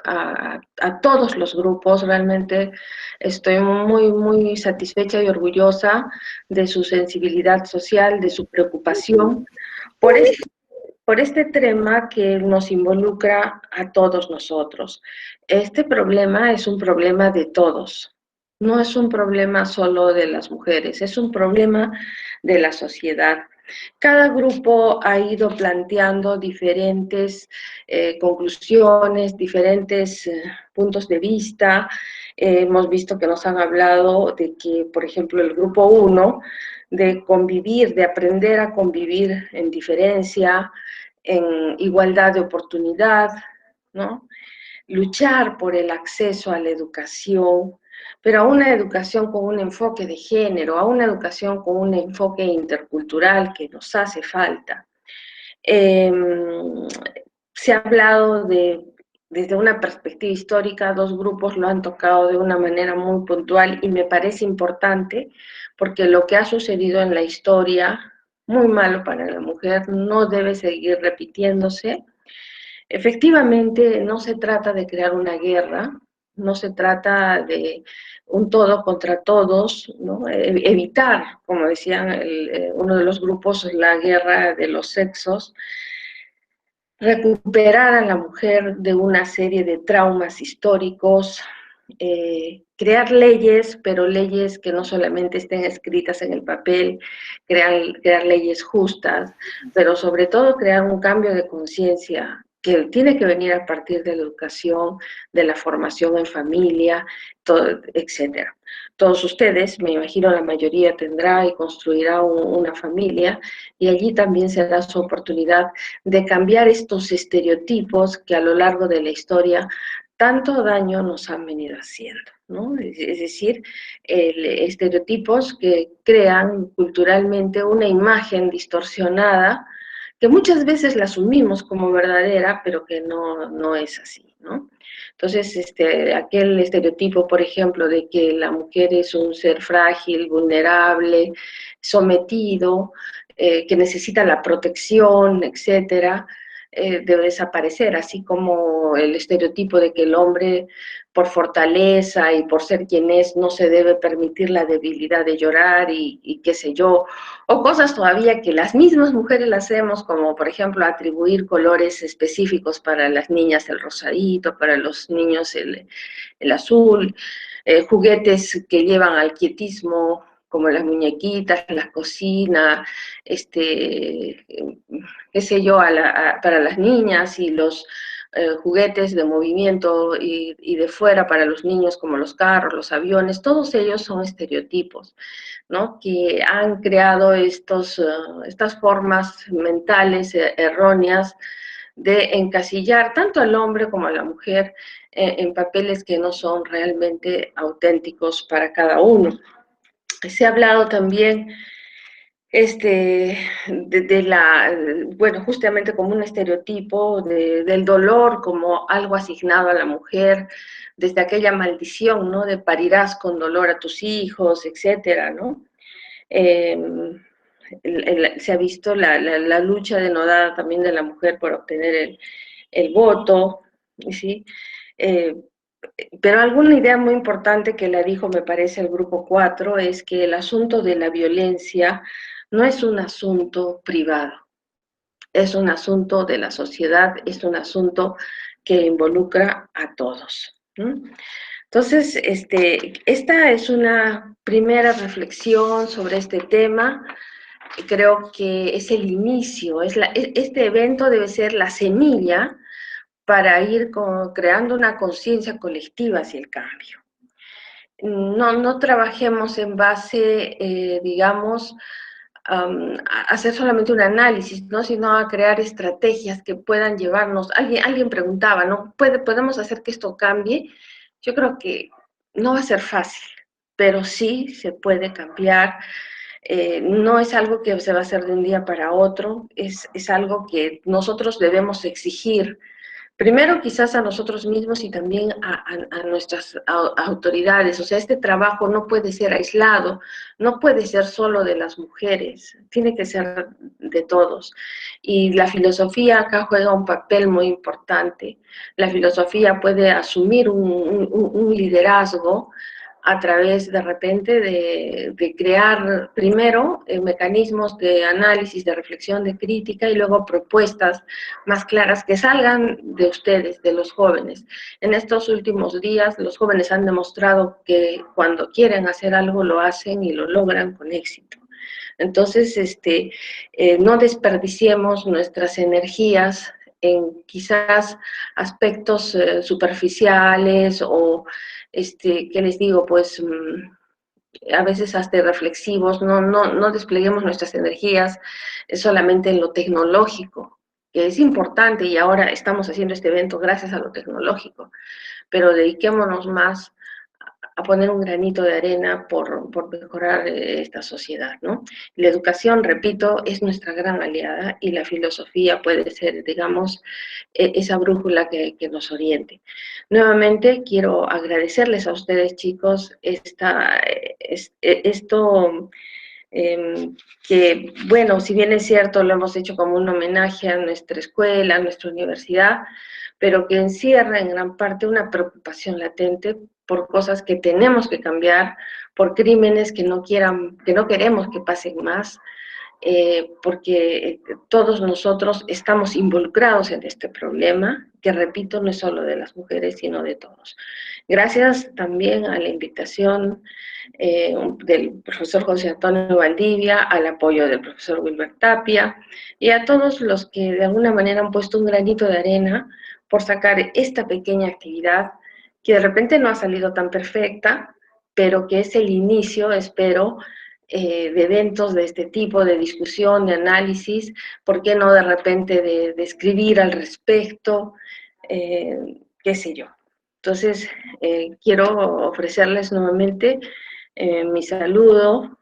a todos los grupos, realmente estoy muy satisfecha y orgullosa de su sensibilidad social, de su preocupación por este tema que nos involucra a todos nosotros. Este problema es un problema de todos, no es un problema solo de las mujeres, es un problema de la sociedad. Cada grupo ha ido planteando diferentes conclusiones, diferentes puntos de vista. Hemos visto que nos han hablado de que, por ejemplo, el grupo 1, de convivir, de aprender a convivir en diferencia, en igualdad de oportunidad, ¿no? Luchar por el acceso a la educación, pero a una educación con un enfoque de género, a una educación con un enfoque intercultural que nos hace falta. Se ha hablado desde una perspectiva histórica, dos grupos lo han tocado de una manera muy puntual y me parece importante porque lo que ha sucedido en la historia, muy malo para la mujer, no debe seguir repitiéndose. Efectivamente, no se trata de crear una guerra, no se trata de un todo contra todos, ¿no? Evitar, como decían uno de los grupos, la guerra de los sexos, recuperar a la mujer de una serie de traumas históricos, crear leyes, pero leyes que no solamente estén escritas en el papel, crear leyes justas, pero sobre todo crear un cambio de conciencia que tiene que venir a partir de la educación, de la formación en familia, etcétera. Todos ustedes, me imagino la mayoría tendrá y construirá una familia, y allí también se da su oportunidad de cambiar estos estereotipos que a lo largo de la historia tanto daño nos han venido haciendo, ¿no? Es decir, estereotipos que crean culturalmente una imagen distorsionada que muchas veces la asumimos como verdadera, pero que no es así, ¿no? Entonces, aquel estereotipo, por ejemplo, de que la mujer es un ser frágil, vulnerable, sometido, que necesita la protección, etcétera, debe desaparecer, así como el estereotipo de que el hombre, por fortaleza y por ser quien es, no se debe permitir la debilidad de llorar y qué sé yo, o cosas todavía que las mismas mujeres las hacemos, como por ejemplo atribuir colores específicos para las niñas el rosadito, para los niños el azul, juguetes que llevan al quietismo, como las muñequitas, la cocina, qué sé yo, para las niñas, y los juguetes de movimiento y de fuera para los niños, como los carros, los aviones, todos ellos son estereotipos, ¿no? Que han creado estas formas mentales erróneas de encasillar tanto al hombre como a la mujer en papeles que no son realmente auténticos para cada uno. Se ha hablado también bueno, justamente como un estereotipo del dolor como algo asignado a la mujer, desde aquella maldición, ¿no? De parirás con dolor a tus hijos, etcétera, ¿no? Se ha visto la lucha denodada también de la mujer por obtener el voto, ¿sí? Pero alguna idea muy importante que la dijo, me parece, el grupo 4, es que el asunto de la violencia no es un asunto privado, es un asunto de la sociedad, es un asunto que involucra a todos, ¿no? Entonces, esta es una primera reflexión sobre este tema. Creo que es el inicio, este evento debe ser la semilla para ir creando una conciencia colectiva hacia el cambio. No trabajemos en base, digamos, a hacer solamente un análisis, ¿no? Sino a crear estrategias que puedan llevarnos. Alguien preguntaba, ¿no? ¿Podemos hacer que esto cambie? Yo creo que no va a ser fácil, pero sí se puede cambiar. No es algo que se va a hacer de un día para otro, es algo que nosotros debemos exigir. Primero quizás a nosotros mismos y también a nuestras autoridades. O sea, este trabajo no puede ser aislado, no puede ser solo de las mujeres, tiene que ser de todos. Y la filosofía acá juega un papel muy importante. La filosofía puede asumir un liderazgo a través de repente de crear primero mecanismos de análisis, de reflexión, de crítica, y luego propuestas más claras que salgan de ustedes, de los jóvenes. En estos últimos días los jóvenes han demostrado que cuando quieren hacer algo lo hacen y lo logran con éxito. Entonces, no desperdiciemos nuestras energías en quizás aspectos superficiales o, ¿qué les digo? Pues a veces hasta reflexivos, no despleguemos nuestras energías solamente en lo tecnológico, que es importante y ahora estamos haciendo este evento gracias a lo tecnológico, pero dediquémonos más a poner un granito de arena por mejorar esta sociedad, ¿no? La educación, repito, es nuestra gran aliada y la filosofía puede ser, digamos, esa brújula que nos oriente. Nuevamente quiero agradecerles a ustedes, chicos, esto que, bueno, si bien es cierto, lo hemos hecho como un homenaje a nuestra escuela, a nuestra universidad, pero que encierra en gran parte una preocupación latente por cosas que tenemos que cambiar, por crímenes que no queremos que pasen más, porque todos nosotros estamos involucrados en este problema, que repito, no es solo de las mujeres, sino de todos. Gracias también a la invitación del profesor José Antonio Valdivia, al apoyo del profesor Wilber Tapia, y a todos los que de alguna manera han puesto un granito de arena por sacar esta pequeña actividad, que de repente no ha salido tan perfecta, pero que es el inicio, espero, de eventos de este tipo, de discusión, de análisis, ¿por qué no de repente de escribir al respecto? Qué sé yo. Entonces, quiero ofrecerles nuevamente mi saludo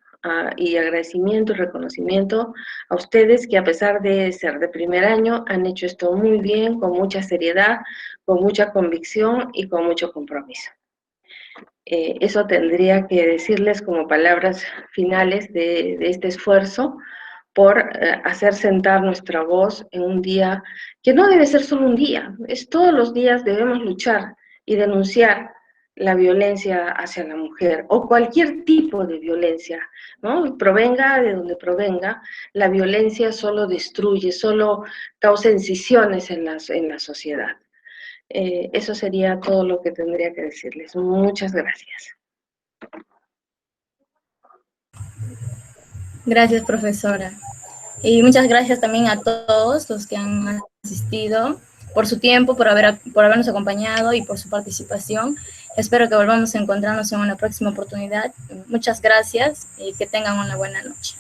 y agradecimiento y reconocimiento a ustedes que, a pesar de ser de primer año, han hecho esto muy bien, con mucha seriedad, con mucha convicción y con mucho compromiso. Eso tendría que decirles como palabras finales de este esfuerzo por hacer sentar nuestra voz en un día que no debe ser solo un día, es todos los días debemos luchar y denunciar la violencia hacia la mujer o cualquier tipo de violencia, ¿no? Provenga de donde provenga, la violencia solo destruye, solo causa incisiones en la sociedad. Eso sería todo lo que tendría que decirles. Muchas gracias. Gracias, profesora. Y muchas gracias también a todos los que han asistido por su tiempo, por habernos acompañado y por su participación. Espero que volvamos a encontrarnos en una próxima oportunidad. Muchas gracias y que tengan una buena noche.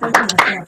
Gracias.